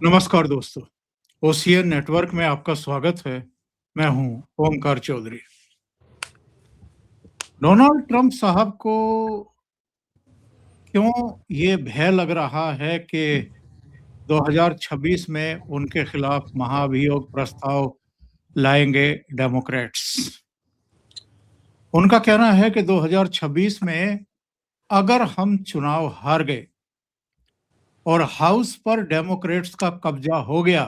नमस्कार दोस्तों, OCN network में आपका स्वागत है। मैं हूं ओमकार चौधरी। डोनाल्ड ट्रंप साहब को क्यों ये भय लग रहा है कि 2026 में उनके खिलाफ महाभियोग प्रस्ताव लाएंगे डेमोक्रेट्स? उनका कहना है कि 2026 में अगर हम चुनाव हार गए और हाउस पर डेमोक्रेट्स का कब्जा हो गया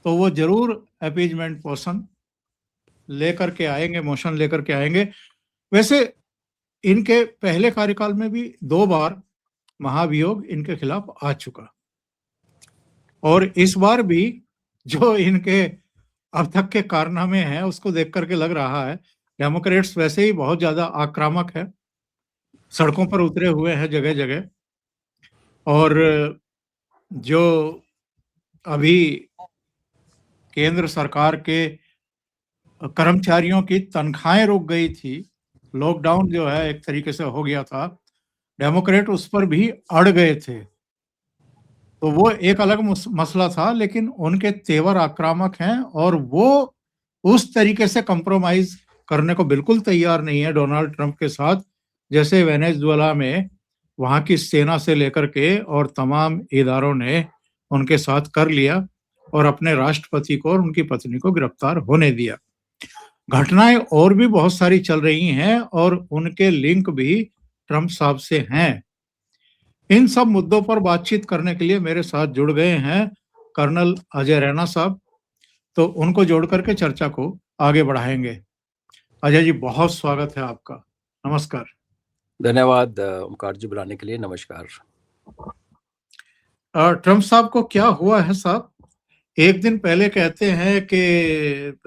तो वो जरूर अपीजमेंट मोशन लेकर के आएंगे। वैसे इनके पहले कार्यकाल में भी 2 बार महाभियोग इनके खिलाफ आ चुका और इस बार भी जो इनके अब तक के कारनामे हैं उसको देख करके लग रहा है डेमोक्रेट्स वैसे ही बहुत ज्यादा आक्रामक है, सड़कों पर उतरे हुए हैं जगह जगह। और जो अभी केंद्र सरकार के कर्मचारियों की तनख्वाहें रुक गई थी, लॉकडाउन जो है एक तरीके से हो गया था, डेमोक्रेट उस पर भी अड़ गए थे। तो वो एक अलग मसला था, लेकिन उनके तेवर आक्रामक हैं और वो उस तरीके से कंप्रोमाइज करने को बिल्कुल तैयार नहीं है डोनाल्ड ट्रंप के साथ, जैसे वेनेजुएला में वहां की सेना से लेकर के और तमाम इदारों ने उनके साथ कर लिया और अपने राष्ट्रपति को और उनकी पत्नी को गिरफ्तार होने दिया। घटनाएं और भी बहुत सारी चल रही हैं और उनके लिंक भी ट्रंप साहब से हैं। इन सब मुद्दों पर बातचीत करने के लिए मेरे साथ जुड़ गए हैं कर्नल अजय रैना साहब, तो उनको जोड़ करके चर्चा को आगे बढ़ाएंगे। अजय जी, बहुत स्वागत है आपका। नमस्कार। धन्यवाद ओमकार जी, बुलाने के लिए। नमस्कार। ट्रंप साहब को क्या हुआ है साहब? एक दिन पहले कहते हैं कि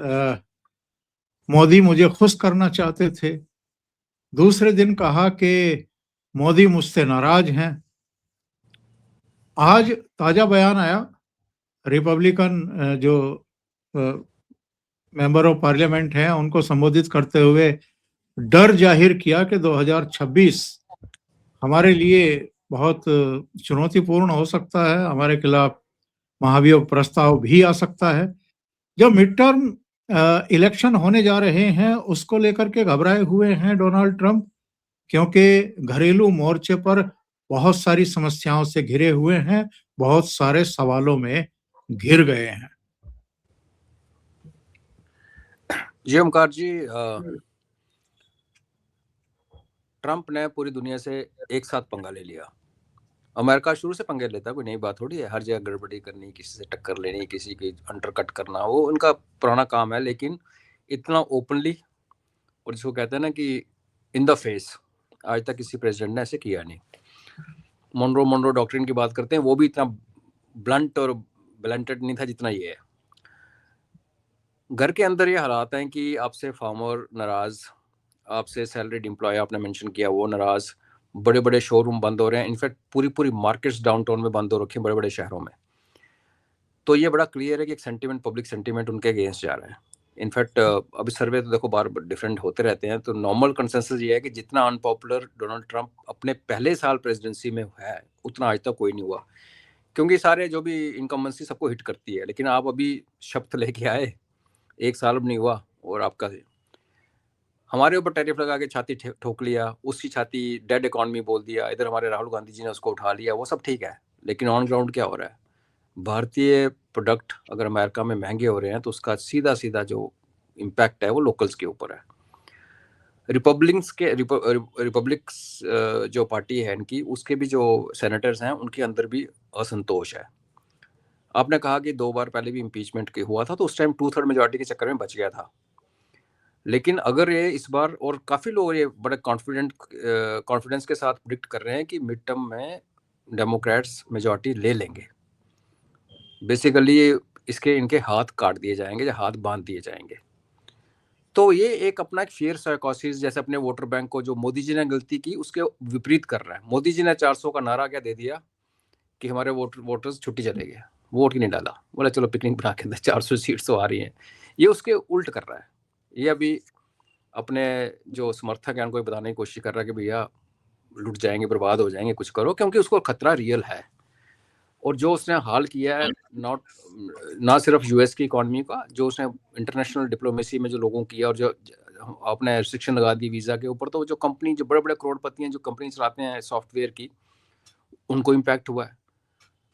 मोदी मुझे खुश करना चाहते थे, दूसरे दिन कहा कि मोदी मुझसे नाराज हैं। आज ताजा बयान आया, रिपब्लिकन जो मेंबर ऑफ पार्लियामेंट हैं उनको संबोधित करते हुए डर जाहिर किया कि 2026 हमारे लिए बहुत चुनौतीपूर्ण हो सकता है, हमारे खिलाफ महाभियोग प्रस्ताव भी आ सकता है। जो मिड टर्म इलेक्शन होने जा रहे हैं उसको लेकर के घबराए हुए हैं डोनाल्ड ट्रंप, क्योंकि घरेलू मोर्चे पर बहुत सारी समस्याओं से घिरे हुए हैं, बहुत सारे सवालों में घिर गए हैं। जी ओमकार जी, ट्रंप ने पूरी दुनिया से एक साथ पंगा ले लिया। अमेरिका शुरू से पंगे लेता, कोई नई बात थोड़ी है। हर जगह गड़बड़ी करनी, किसी से टक्कर लेनी, किसी की अंडरकट करना, वो उनका पुराना काम है। लेकिन इतना ओपनली और जिसको कहते हैं ना कि इन द फेस, आज तक किसी प्रेसिडेंट ने ऐसे किया नहीं। मोनरो डॉक्ट्रिन की बात करते हैं, वो भी इतना ब्लंट और ब्लंटेड नहीं था जितना ये है। घर के अंदर ये हालात हैं कि आपसे फार्मर नाराज, आपसे सैलरीड एम्प्लॉय आपने मेंशन किया वो नाराज, बड़े बड़े शोरूम बंद हो रहे हैं। इनफैक्ट पूरी मार्केट्स डाउनटाउन में बंद हो रखे हैं, बड़े बड़े शहरों में। तो ये बड़ा क्लियर है कि एक सेंटीमेंट, पब्लिक सेंटीमेंट उनके अगेंस्ट जा रहा है। इनफैक्ट अभी सर्वे तो देखो बार डिफरेंट होते रहते हैं, तो नॉर्मल कंसेंसस ये है कि जितना अनपॉपुलर डोनाल्ड ट्रंप अपने पहले साल प्रेसिडेंसी में है उतना आज तक कोई नहीं हुआ, क्योंकि सारे जो भी इनकम्बेंसी सबको हिट करती है। लेकिन आप अभी शब्द लेके आए, एक साल भी नहीं हुआ और आपका हमारे ऊपर टैरिफ लगा के छाती ठोक लिया, उसकी छाती डेड इकॉनमी बोल दिया, इधर हमारे राहुल गांधी जी ने उसको उठा लिया, वो सब ठीक है। लेकिन ऑन ग्राउंड क्या हो रहा है? भारतीय प्रोडक्ट अगर अमेरिका में महंगे हो रहे हैं तो उसका सीधा सीधा जो इम्पैक्ट है वो लोकल्स के ऊपर है। रिपब्लिक्स जो पार्टी है इनकी, उसके भी जो सेनेटर्स हैं उनके अंदर भी असंतोष है। आपने कहा कि 2 बार पहले भी इम्पीचमेंट के हुआ था, तो उस टाइम 2/3 मेजॉरिटी के चक्कर में बच गया था। लेकिन अगर ये इस बार, और काफ़ी लोग ये बड़े कॉन्फिडेंस के साथ प्रिडिक्ट कर रहे हैं कि मिड टर्म में डेमोक्रेट्स मेजॉरिटी ले लेंगे। बेसिकली इसके इनके हाथ काट दिए जाएंगे या हाथ बांध दिए जाएंगे। तो ये एक अपना एक फियर साइकोसिस, जैसे अपने वोटर बैंक को जो मोदी जी ने गलती की उसके विपरीत कर रहा है। मोदी जी ने 400 का नारा क्या दे दिया कि हमारे वोटर्स छुट्टी चले गए, वोट ही नहीं डाला, बोला चलो पिकनिक बना के 400 सीट्स तो आ रही हैं। ये उसके उल्ट कर रहा है। ये अभी अपने जो समर्थक हैं उनको बताने की कोशिश कर रहा है कि भैया लुट जाएंगे, बर्बाद हो जाएंगे, कुछ करो, क्योंकि उसको खतरा रियल है। और जो उसने हाल किया है ना सिर्फ यूएस की इकॉनमी का, जो उसने इंटरनेशनल डिप्लोमेसी में जो लोगों किया और जो आपने रिस्ट्रिक्शन लगा दी वीज़ा के ऊपर, तो जो कंपनी, जो बड़े बड़े करोड़पति हैं जो कंपनी चलाते हैं सॉफ्टवेयर की, उनको इम्पैक्ट हुआ है।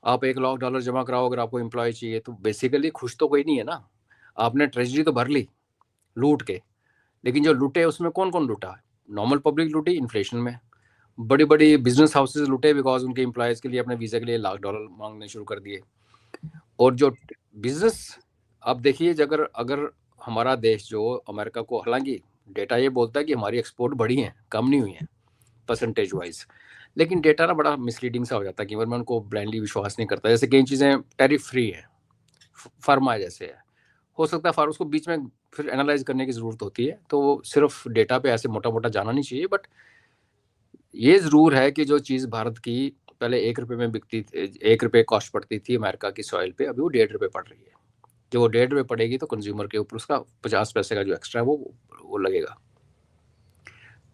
आप $1 लाख जमा कराओ अगर आपको एम्प्लॉय चाहिए, तो बेसिकली खुश तो कोई नहीं है ना। आपने ट्रेजरी तो भर ली लूट के, लेकिन जो लूटे उसमें कौन कौन लूटा? नॉर्मल पब्लिक लूटी इन्फ्लेशन में, बड़ी बड़ी बिजनेस हाउसेज लूटे बिकॉज उनके एम्प्लॉयज़ के लिए अपने वीज़ा के लिए $1 लाख मांगने शुरू कर दिए। और जो बिजनेस, आप देखिए, अगर हमारा देश जो अमेरिका को, हालांकि डेटा ये बोलता है कि हमारी एक्सपोर्ट बढ़ी है, कम नहीं हुई है परसेंटेज वाइज, लेकिन डेटा ना बड़ा मिसलीडिंग सा हो जाता है कि मैं उनको ब्लाइंडली विश्वास नहीं करता। जैसे कई चीज़ें टैरिफ फ्री है, फार्मा जैसे है, हो सकता है फार्मा, उसको बीच में फिर एनालाइज करने की ज़रूरत होती है, तो सिर्फ डेटा पे ऐसे मोटा मोटा जाना नहीं चाहिए। बट ये ज़रूर है कि जो चीज़ भारत की पहले ₹1 में बिकती, ₹1 कॉस्ट पड़ती थी अमेरिका की सॉइल पे, अभी वो ₹1.5 पड़ रही है। जो वो ₹1.5 पड़ेगी तो कंज्यूमर के ऊपर उसका 50 पैसे का जो एक्स्ट्रा है वो लगेगा।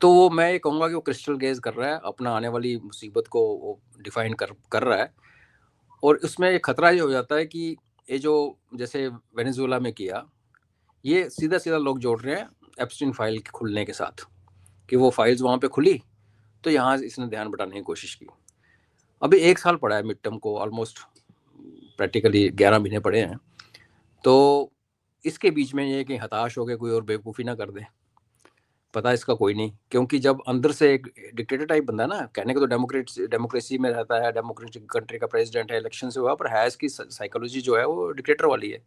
तो वो मैं ये कहूँगा कि वो क्रिस्टल गेज कर रहा है, अपना आने वाली मुसीबत को वो डिफाइन कर रहा है। और उसमें ये खतरा ये हो जाता है कि ये जो जैसे वेनेजुएला में किया, ये सीधा सीधा लोग जोड़ रहे हैं एप्स्टीन फाइल खुलने के साथ, कि वो फाइल्स वहाँ पे खुली तो यहाँ इसने ध्यान बटाने की कोशिश की। अभी 1 साल पड़ा है मिड टर्म को, ऑलमोस्ट प्रैक्टिकली 11 महीने पड़े हैं। तो इसके बीच में ये कि हताश हो के कोई और बेवकूफ़ी ना कर दे, पता इसका कोई नहीं, क्योंकि जब अंदर से एक डिक्टेटर टाइप बंदा ना, कहने को तो डेमोक्रेसी में रहता है, डेमोक्रेटिक कंट्री का प्रेसिडेंट है, इलेक्शन से हुआ, पर है इसकी साइकोलॉजी जो है वो डिक्टेटर वाली है।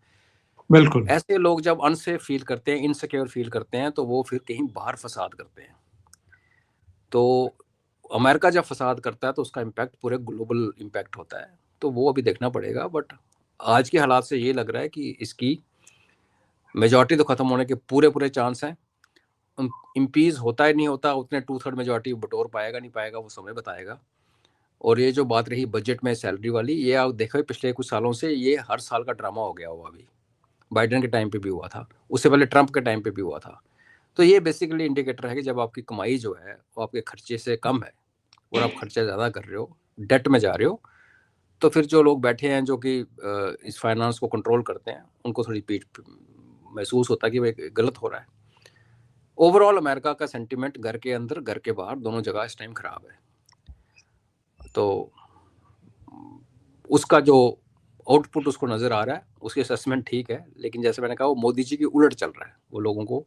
बिल्कुल। ऐसे लोग जब अनसेफ फील करते हैं, इनसिक्योर फील करते हैं, तो वो फिर कहीं बाहर फसाद करते हैं। तो अमेरिका जब फसाद करता है तो उसका इम्पैक्ट पूरे ग्लोबल इम्पैक्ट होता है, तो वो अभी देखना पड़ेगा। बट आज के हालात से ये लग रहा है कि इसकी मेजॉरिटी तो ख़त्म होने के पूरे चांस हैं। इम्पीज होता है नहीं होता, उतने 2/3 मेजॉरिटी बटोर पाएगा नहीं पाएगा, वो समय बताएगा। और ये जो बात रही बजट में सैलरी वाली, ये आप देखो पिछले कुछ सालों से ये हर साल का ड्रामा हो गया हुआ। अभी बाइडेन के टाइम पे भी हुआ था, उससे पहले ट्रंप के टाइम पे भी हुआ था। तो ये बेसिकली इंडिकेटर है कि जब आपकी कमाई जो है वो आपके खर्चे से कम है और आप खर्चा ज़्यादा कर रहे हो, डेट में जा रहे हो, तो फिर जो लोग बैठे हैं जो कि इस फाइनेंस को कंट्रोल करते हैं, उनको थोड़ी पीठ महसूस होता है कि भाई गलत हो रहा है। ओवरऑल अमेरिका का सेंटिमेंट घर के अंदर घर के बाहर दोनों जगह इस टाइम खराब है। तो उसका जो आउटपुट उसको नज़र आ रहा है, उसकी असेसमेंट ठीक है, लेकिन जैसे मैंने कहा वो मोदी जी की उलट चल रहा है। वो लोगों को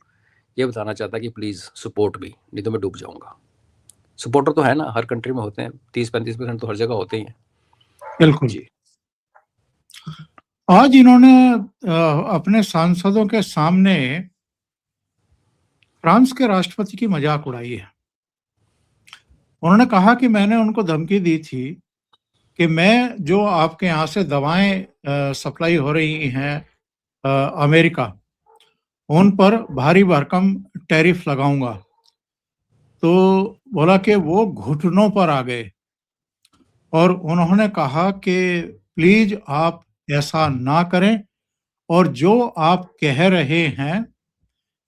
ये बताना चाहता है कि प्लीज़ सपोर्ट भी, नहीं तो मैं डूब जाऊंगा। सपोर्टर तो है ना, हर कंट्री में होते हैं, 30-35% तो हर जगह होते ही हैं। बिल्कुल जी। आज इन्होंने अपने सांसदों के सामने फ्रांस के राष्ट्रपति की मजाक उड़ाई है। उन्होंने कहा कि मैंने उनको धमकी दी थी कि मैं जो आपके यहाँ से दवाएं सप्लाई हो रही हैं अमेरिका, उन पर भारी भरकम टैरिफ लगाऊंगा। तो बोला कि वो घुटनों पर आ गए और उन्होंने कहा कि प्लीज आप ऐसा ना करें, और जो आप कह रहे हैं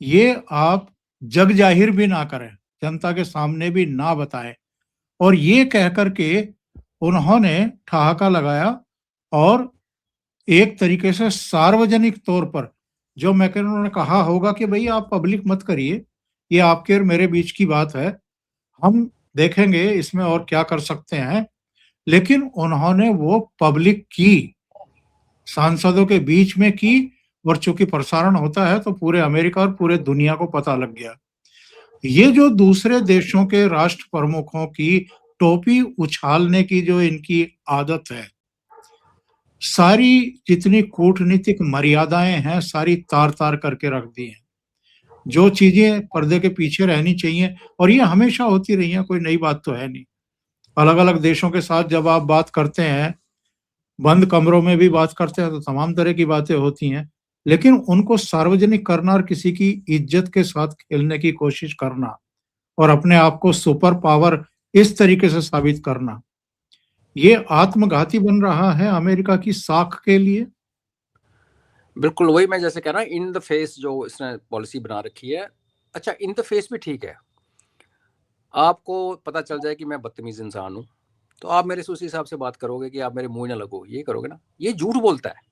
ये आप जग जाहिर भी ना करें, जनता के सामने भी ना बताएं। और ये कह करके उन्होंने ठहाका लगाया और एक तरीके से सार्वजनिक तौर पर, जो मैं कह रहा हूं, उन्होंने कहा होगा कि भाई आप पब्लिक मत करिए, ये आपके और मेरे बीच की बात है, हम देखेंगे इसमें और क्या कर सकते हैं। लेकिन उन्होंने वो पब्लिक की, सांसदों के बीच में की, और चूंकि प्रसारण होता है तो पूरे अमेरिका और पूरे दुनिया को पता लग गया। ये जो दूसरे देशों के राष्ट्र प्रमुखों की टोपी उछालने की जो इनकी आदत है, सारी जितनी कूटनीतिक मर्यादाएं हैं सारी तार-तार करके रख दी हैं। जो चीजें पर्दे के पीछे रहनी चाहिए, और ये हमेशा होती रही हैं, कोई नई बात तो है नहीं। अलग-अलग देशों के साथ जब आप बात करते हैं, बंद कमरों में भी बात करते हैं तो तमाम तरह की बातें होती हैं, लेकिन उनको सार्वजनिक करना और किसी की इज्जत के साथ खेलने की कोशिश करना और अपने आप को सुपर पावर इस तरीके से साबित करना, ये आत्मघाती बन रहा है अमेरिका की साख के लिए। बिल्कुल वही मैं जैसे कह रहा हूँ, इन द फेस जो इसने पॉलिसी बना रखी है। अच्छा, इन द फेस भी ठीक है, आपको पता चल जाए कि मैं बदतमीज इंसान हूँ, तो आप मेरे से उसी हिसाब से बात करोगे कि आप मेरे मुंह ना लगो, ये करोगे ना। ये झूठ बोलता है।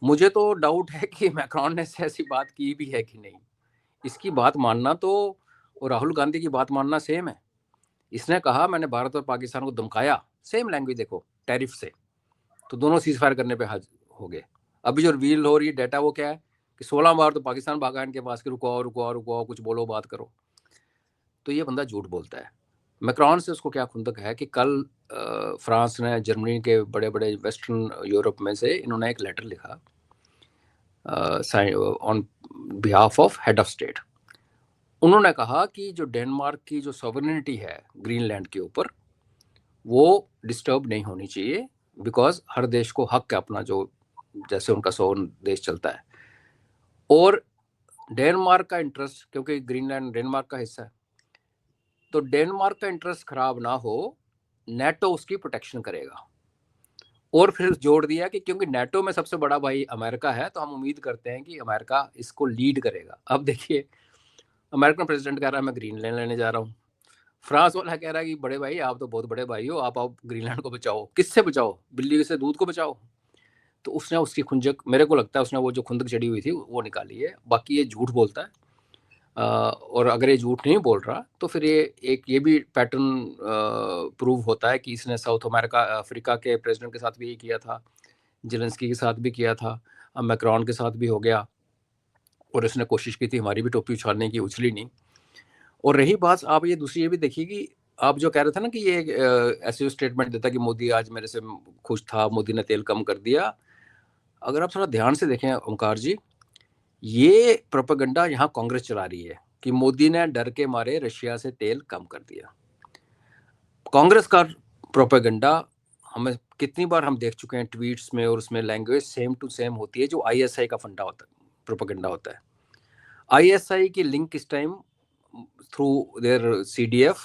मुझे तो डाउट है कि मैक्रॉन ने ऐसी बात की भी है कि नहीं। इसकी बात मानना तो और राहुल गांधी की बात मानना सेम है। इसने कहा मैंने भारत और पाकिस्तान को धमकाया, सेम लैंग्वेज देखो, टैरिफ से, तो दोनों सीज फायर करने पे हो गए। अभी जो रिवील हो रही है डेटा वो क्या है कि 16 बार तो पाकिस्तान भागा इनके पास कि रुको रुको रुको, कुछ बोलो, बात करो। तो ये बंदा झूठ बोलता है। मैक्रॉन से उसको क्या खुंदक है कि कल फ्रांस ने, जर्मनी के बड़े बड़े वेस्टर्न यूरोप में से इन्होंने एक लेटर लिखा on behalf of head of state. उन्होंने कहा कि जो डेनमार्क की जो सॉवरेनिटी है ग्रीनलैंड के ऊपर, वो डिस्टर्ब नहीं होनी चाहिए, बिकॉज हर देश को हक है अपना, जो जैसे उनका सोवरेन देश चलता है। और डेनमार्क का इंटरेस्ट, क्योंकि ग्रीनलैंड डेनमार्क का हिस्सा है, तो डेनमार्क का इंटरेस्ट खराब ना हो, नेटो उसकी प्रोटेक्शन करेगा। और फिर जोड़ दिया कि क्योंकि नेटो में सबसे बड़ा भाई अमेरिका है, तो हम उम्मीद करते हैं कि अमेरिका इसको लीड करेगा। अब देखिए, अमेरिकन प्रेसिडेंट कह रहा है मैं ग्रीनलैंड लेने जा रहा हूँ, फ्रांस वाला कह रहा है कि बड़े भाई आप तो बहुत बड़े भाई हो, आप ग्रीनलैंड को बचाओ। किससे बचाओ? बिल्ली से दूध को बचाओ। तो उसने उसकी खुंजक, मेरे को लगता है उसने वो जो खुंदक चढ़ी हुई थी वो निकाली है। बाकी ये झूठ बोलता है। और अगर ये झूठ नहीं बोल रहा तो फिर ये भी पैटर्न प्रूव होता है कि इसने साउथ अफ्रीका के प्रेसिडेंट के साथ भी ये किया था, जेलेंस्की के साथ भी किया था, अब मैक्रॉन के साथ भी हो गया। और इसने कोशिश की थी हमारी भी टोपी उछालने की, उछली नहीं। और रही बात, आप ये दूसरी ये भी देखिए कि आप जो कह रहे थे ना कि ये ऐसे स्टेटमेंट देता कि मोदी आज मेरे से खुश था, मोदी ने तेल कम कर दिया। अगर आप थोड़ा ध्यान से देखें ओमकार जी, ये प्रोपेगेंडा यहाँ कांग्रेस चला रही है कि मोदी ने डर के मारे रशिया से तेल कम कर दिया। कांग्रेस का प्रोपेगेंडा हमें कितनी बार हम देख चुके हैं ट्वीट्स में, और उसमें लैंग्वेज सेम टू सेम होती है, जो आईएसआई का फंडा होता है, प्रोपेगेंडा होता है। आईएसआई की लिंक इस time through their CDF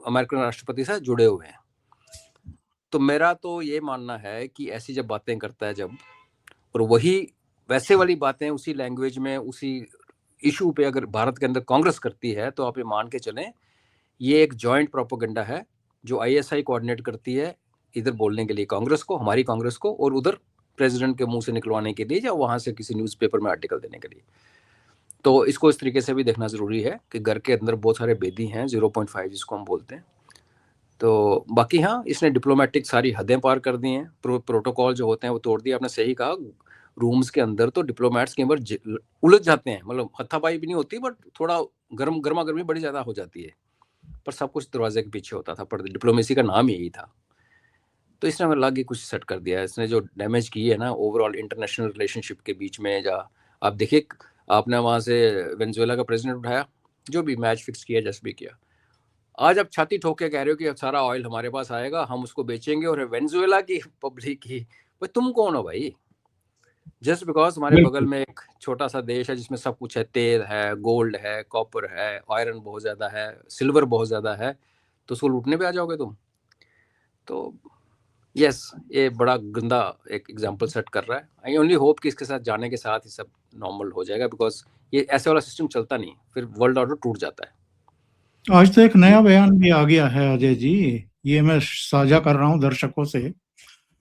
American राष्ट्रपति से जुड़े हुए हैं। तो मेरा तो ये मानना है कि ऐसी जब बातें करता है जब, और वही वैसे वाली बातें उसी लैंग्वेज में उसी इशू पे अगर भारत के अंदर कांग्रेस करती है, तो आप ये मान के चलें ये एक जॉइंट प्रोपेगेंडा है जो आईएसआई कोऑर्डिनेट करती है, इधर बोलने के लिए कांग्रेस को, हमारी कांग्रेस को, और उधर प्रेसिडेंट के मुंह से निकलवाने के लिए या वहां से किसी न्यूज़पेपर में आर्टिकल देने के लिए। तो इसको इस तरीके से भी देखना जरूरी है कि घर के अंदर बहुत सारे बेदी हैं, 0.5 जिसको हम बोलते हैं। तो बाकी हाँ, इसने डिप्लोमेटिक सारी हदें पार कर दी हैं, प्रोटोकॉल जो होते हैं वो तोड़ दिया। आपने सही कहा, रूम्स के अंदर तो डिप्लोमेट्स के अंदर उलझ जाते हैं, मतलब हथापाई भी नहीं होती, बट थोड़ा गर्मा गर्मी बड़ी ज्यादा हो जाती है, पर सब कुछ दरवाजे के पीछे होता था, पर डिप्लोमेसी का नाम यही था। तो इसने हमें लगे कुछ सेट कर दिया है। इसने जो डैमेज की है ना ओवरऑल इंटरनेशनल रिलेशनशिप के बीच में, जा आप देखिए, आपने वहाँ से वेनेजुएला का प्रेसिडेंट उठाया, जो भी मैच फिक्स किया, जस्ट भी किया, आज आप छाती ठोक के कह रहे हो कि अब सारा ऑयल हमारे पास आएगा, हम उसको बेचेंगे, और वेनेजुएला की पब्लिक की, भाई तुम कौन हो भाई? जस्ट बिकॉज हमारे बगल में एक छोटा सा देश है जिसमें सब कुछ है, तेल है, गोल्ड है, कॉपर है, आयरन बहुत ज्यादा है, सिल्वर बहुत ज्यादा है, तो उसको लूटने पे आ जाओगे तुम? तो यस, ये बड़ा गंदा एक एग्जांपल सेट कर रहा है। आई ओनली होप कि इसके साथ जाने के साथ ही सब नॉर्मल हो जाएगा, बिकॉज ये ऐसे वाला सिस्टम चलता नहीं, फिर वर्ल्ड ऑर्डर टूट जाता है। आज तो एक नया बयान भी आ गया है अजय जी, ये मैं साझा कर रहा हूं दर्शकों से।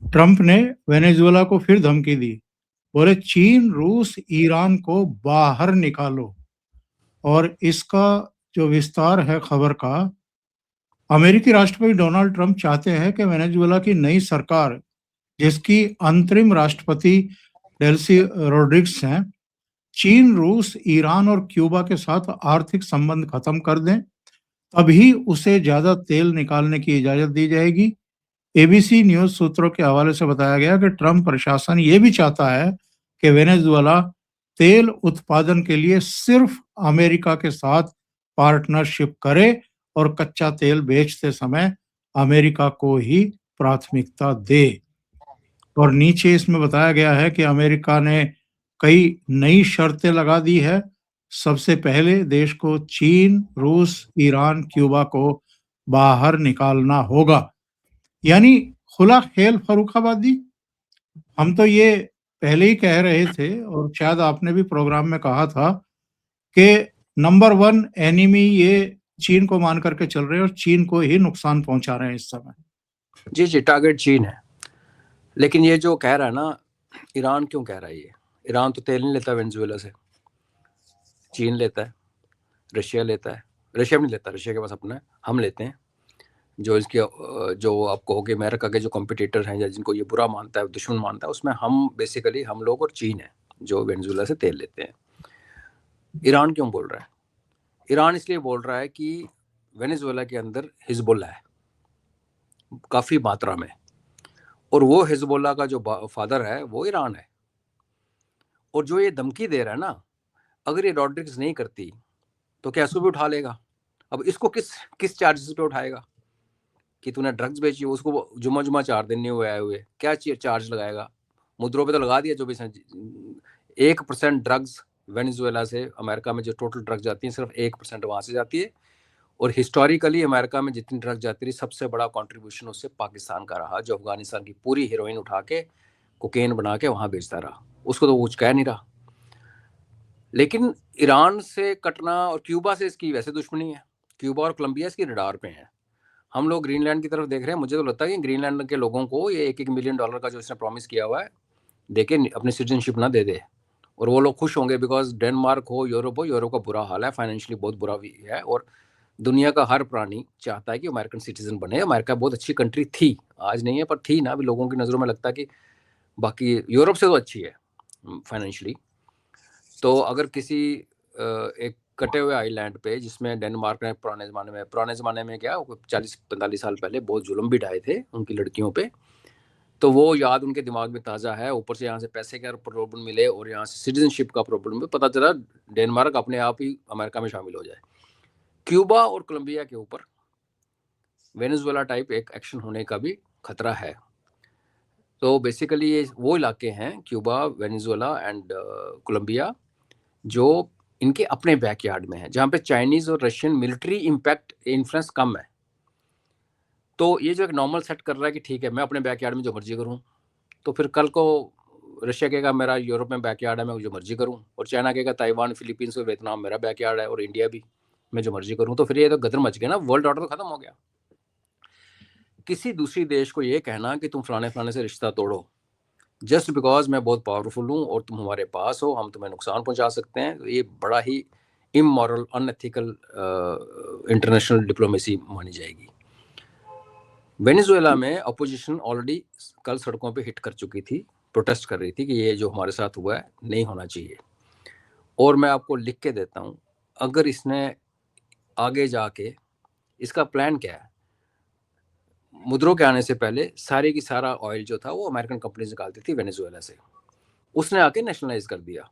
ट्रंप ने वेनेजुएला को फिर धमकी दी, बोले चीन, रूस, ईरान को बाहर निकालो। और इसका जो विस्तार है खबर का, अमेरिकी राष्ट्रपति डोनाल्ड ट्रंप चाहते हैं कि वेनेजुएला की नई सरकार, जिसकी अंतरिम राष्ट्रपति डेल्सी रोड्रिग्स हैं, चीन, रूस, ईरान और क्यूबा के साथ आर्थिक संबंध खत्म कर दें, तभी उसे ज्यादा तेल निकालने की इजाजत दी जाएगी। एबीसी न्यूज सूत्रों के हवाले से बताया गया कि ट्रंप प्रशासन ये भी चाहता है कि वेनेजुएला तेल उत्पादन के लिए सिर्फ अमेरिका के साथ पार्टनरशिप करे और कच्चा तेल बेचते समय अमेरिका को ही प्राथमिकता दे। और नीचे इसमें बताया गया है कि अमेरिका ने कई नई शर्तें लगा दी है। सबसे पहले देश को चीन, रूस, ईरान, क्यूबा को बाहर निकालना होगा, यानी खुला खेल फर्रुखाबादी। हम तो ये पहले ही कह रहे थे, और शायद आपने भी प्रोग्राम में कहा था कि नंबर 1 एनिमी ये चीन को मान करके चल रहे हैं और चीन को ही नुकसान पहुंचा रहे हैं इस समय। जी जी, टारगेट चीन है। लेकिन ये जो कह रहा है ना, ईरान क्यों कह रहा है ये? ईरान तो तेल नहीं लेता वेनेजुएला से, चीन लेता है, रशिया लेता है। रशिया भी नहीं लेता, रशिया के पास अपना है, हम लेते हैं। जो इसके जो आप कहोगे अमेरिका के जो कॉम्पिटिटर हैं या जिनको ये बुरा मानता है, दुश्मन मानता है, उसमें हम बेसिकली हम लोग और चीन है जो वेनेजुएला से तेल लेते हैं। ईरान क्यों बोल रहा है? ईरान इसलिए बोल रहा है कि वेनेजुएला के अंदर हिजबुल्ला है काफ़ी मात्रा में, और वो हिजबुल्ला का जो फादर है वो ईरान है। और जो ये धमकी दे रहा है ना, अगर ये रॉड्रिक्स नहीं करती तो क्या इसको भी उठा लेगा। अब इसको किस चार्जेस पे उठाएगा कि तूने ड्रग्स बेची, उसको जुमा 4 दिन नहीं हुए आए हुए, क्या चार्ज लगाएगा? मुद्रों पे तो लगा दिया जो भी 1% ड्रग्स वेनेजुएला से अमेरिका में जो टोटल ड्रग्स जाती हैं सिर्फ 1% वहाँ से जाती है। और हिस्टोरिकली अमेरिका में जितनी ड्रग्स जाती रही सबसे बड़ा कंट्रीब्यूशन उससे पाकिस्तान का रहा, जो अफगानिस्तान की पूरी हीरोइन उठा के कोकेन बना के वहाँ बेचता रहा, उसको तो कुछ कह नहीं रहा। लेकिन ईरान से कटना और क्यूबा से इसकी वैसे दुश्मनी है, क्यूबा और कोलंबिया इसकी रडार पे हैं। हम लोग ग्रीनलैंड की तरफ देख रहे हैं। मुझे तो लगता है कि ग्रीनलैंड के लोगों को ये $1 मिलियन का जो इसने प्रॉमिस किया हुआ है देके अपनी सिटीजनशिप ना दे दे, और वो लोग खुश होंगे। बिकॉज डेनमार्क हो, यूरोप का बुरा हाल है, फाइनेंशियली बहुत बुरा भी है, और दुनिया का हर प्राणी चाहता है कि अमेरिकन सिटीजन बने। अमेरिका बहुत अच्छी कंट्री थी, आज नहीं है पर थी ना, अभी लोगों की नज़रों में लगता है कि बाकी यूरोप से तो अच्छी है फाइनेंशियली। तो अगर किसी एक कटे हुए आइलैंड पे जिसमें डेनमार्क ने पुराने ज़माने में क्या 40-45 साल पहले बहुत जुल्म भी ढाए थे उनकी लड़कियों पे, तो वो याद उनके दिमाग में ताज़ा है। ऊपर से यहाँ से पैसे का प्रॉब्लम मिले और यहाँ से सिटीजनशिप का प्रॉब्लम भी, पता चला डेनमार्क अपने आप ही अमेरिका में शामिल हो जाए। क्यूबा और कोलंबिया के ऊपर वेनेजुएला टाइप एक एक्शन होने का भी खतरा है। तो बेसिकली ये वो इलाके हैं क्यूबा, वेनेजुएला एंड कोलंबिया जो इनके अपने बैकयार्ड में है, जहाँ पे चाइनीज और रशियन मिलिट्री इम्पैक्ट इन्फ्लुएंस कम है। तो ये जो एक नॉर्मल सेट कर रहा है कि ठीक है मैं अपने बैकयार्ड में जो मर्जी करूँ, तो फिर कल को रशिया कहेगा मेरा यूरोप में बैकयार्ड है, मैं जो मर्जी करूँ, और चाइना कहेगा ताइवान, फिलीपींस और वियतनाम मेरा बैकयार्ड है, और इंडिया भी, मैं जो मर्जी करूँ। तो फिर ये तो गदर मच गया ना, वर्ल्ड ऑर्डर तो खत्म हो गया। किसी दूसरी देश को ये कहना कि तुम फलाने से रिश्ता तोड़ो जस्ट बिकॉज मैं बहुत पावरफुल हूँ और तुम हमारे पास हो, हम तुम्हें नुकसान पहुंचा सकते हैं, ये बड़ा ही इमोरल, अनएथिकल इंटरनेशनल डिप्लोमेसी मानी जाएगी। वेनेजुएला में अपोजिशन ऑलरेडी कल सड़कों पे हिट कर चुकी थी, प्रोटेस्ट कर रही थी कि ये जो हमारे साथ हुआ है नहीं होना चाहिए। और मैं आपको लिख के देता हूँ, अगर इसने आगे जाके इसका प्लान क्या है, मुद्रों के आने से पहले सारे की सारा ऑयल जो था वो अमेरिकन कंपनीज निकालती थी वेनेजुएला से, उसने आके नेशनलाइज कर दिया।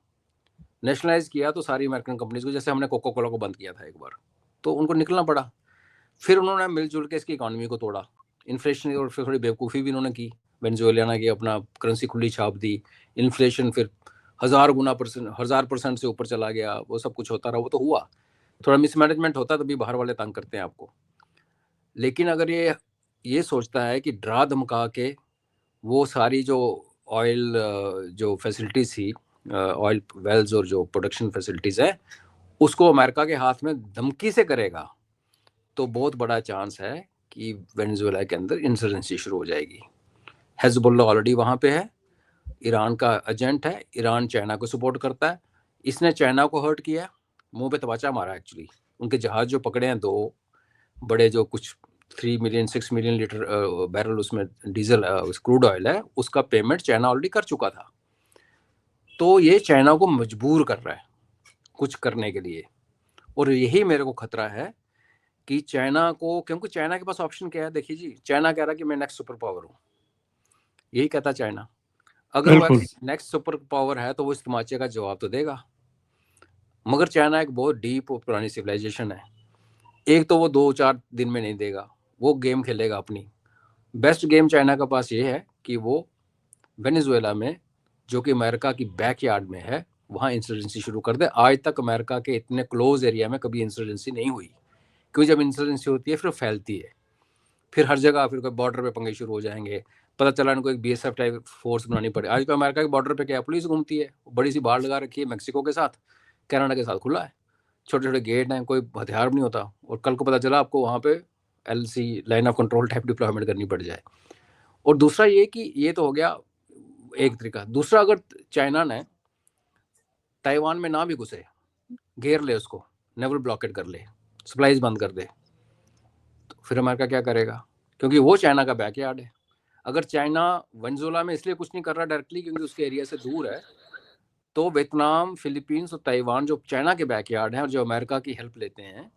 नेशनलाइज किया तो सारी अमेरिकन कंपनीज को, जैसे हमने कोको कोला को बंद किया था एक बार, तो उनको निकलना पड़ा। फिर उन्होंने मिलजुल के इसकी इकोनॉमी को तोड़ा, इन्फ्लेशन और फिर थोड़ी बेवकूफ़ी भी उन्होंने की, वेनेजुएला की अपना करेंसी खुली छाप दी, इन्फ्लेशन फिर 1000% से ऊपर चला गया, वो सब कुछ होता रहा, वो तो हुआ। थोड़ा मिसमैनेजमेंट होता तभी बाहर वाले तंग करते हैं आपको। लेकिन अगर ये सोचता है कि डरा धमका के वो सारी जो ऑयल जो फैसिलिटीज़ थी, ऑयल वेल्स और जो प्रोडक्शन फैसिलिटीज़ है, उसको अमेरिका के हाथ में धमकी से करेगा, तो बहुत बड़ा चांस है कि वेनेजुएला के अंदर इंसर्जेंसी शुरू हो जाएगी। हिजबुल्लाह ऑलरेडी वहाँ पे है, ईरान का एजेंट है, ईरान चाइना को सपोर्ट करता है, इसने चाइना को हर्ट किया, मुंह पे तमाचा मारा एक्चुअली। उनके जहाज जो पकड़े हैं 2 बड़े, जो कुछ 3 मिलियन 6 मिलियन लीटर बैरल उसमें डीजल क्रूड ऑयल है, उसका पेमेंट चाइना ऑलरेडी कर चुका था। तो ये चाइना को मजबूर कर रहा है कुछ करने के लिए, और यही मेरे को खतरा है कि चाइना को, क्योंकि चाइना के पास ऑप्शन क्या है, देखिए जी, चाइना कह रहा है कि मैं नेक्स्ट सुपर पावर हूँ, यही कहता चाइना। अगर वो नेक्स्ट सुपर पावर है तो वो इस तमाचे का जवाब तो देगा। मगर चाइना एक बहुत डीप और पुरानी सिविलाइजेशन है, एक तो वो 2-4 दिन में नहीं देगा, वो गेम खेलेगा अपनी। बेस्ट गेम चाइना के पास ये है कि वो वेनेजुएला में, जो कि अमेरिका की बैकयार्ड में है, वहाँ इंसर्जेंसी शुरू कर दे। आज तक अमेरिका के इतने क्लोज एरिया में कभी इंसर्जेंसी नहीं हुई, क्योंकि जब इंसर्जेंसी होती है फिर फैलती है, फिर हर जगह फिर कोई बॉर्डर पे पंगे शुरू हो जाएंगे, पता चला इनको एक BSF टाइप फोर्स बनानी पड़े। आज तो अमेरिका के बॉर्डर पे क्या पुलिस घूमती है, बड़ी सी बाढ़ लगा रखी है, मैक्सिको के साथ, कनाडा के साथ खुला है, छोटे छोटे गेट हैं, कोई हथियार नहीं होता, और कल को पता चला आपको वहाँ पे LC line of control type deployment करनी पड़ जाए। और दूसरा ये कि ये तो हो गया एक तरीका। दूसरा, अगर चाइना ने ताइवान में ना भी घुसे, घेर ले उसको, नेवल ब्लॉकेट कर ले, सप्लाईज बंद कर दे, तो फिर अमेरिका क्या करेगा? क्योंकि वो चाइना का बैकयार्ड है। अगर चाइना वेनेजुएला में इसलिए कुछ नहीं कर रहा डायरेक्टली क्योंकि उसके एरिया से दूर है, तो वियतनाम, फिलीपींस और ताइवान जो चाइना के बैकयार्ड हैं और जो अमेरिका की हेल्प लेते हैं,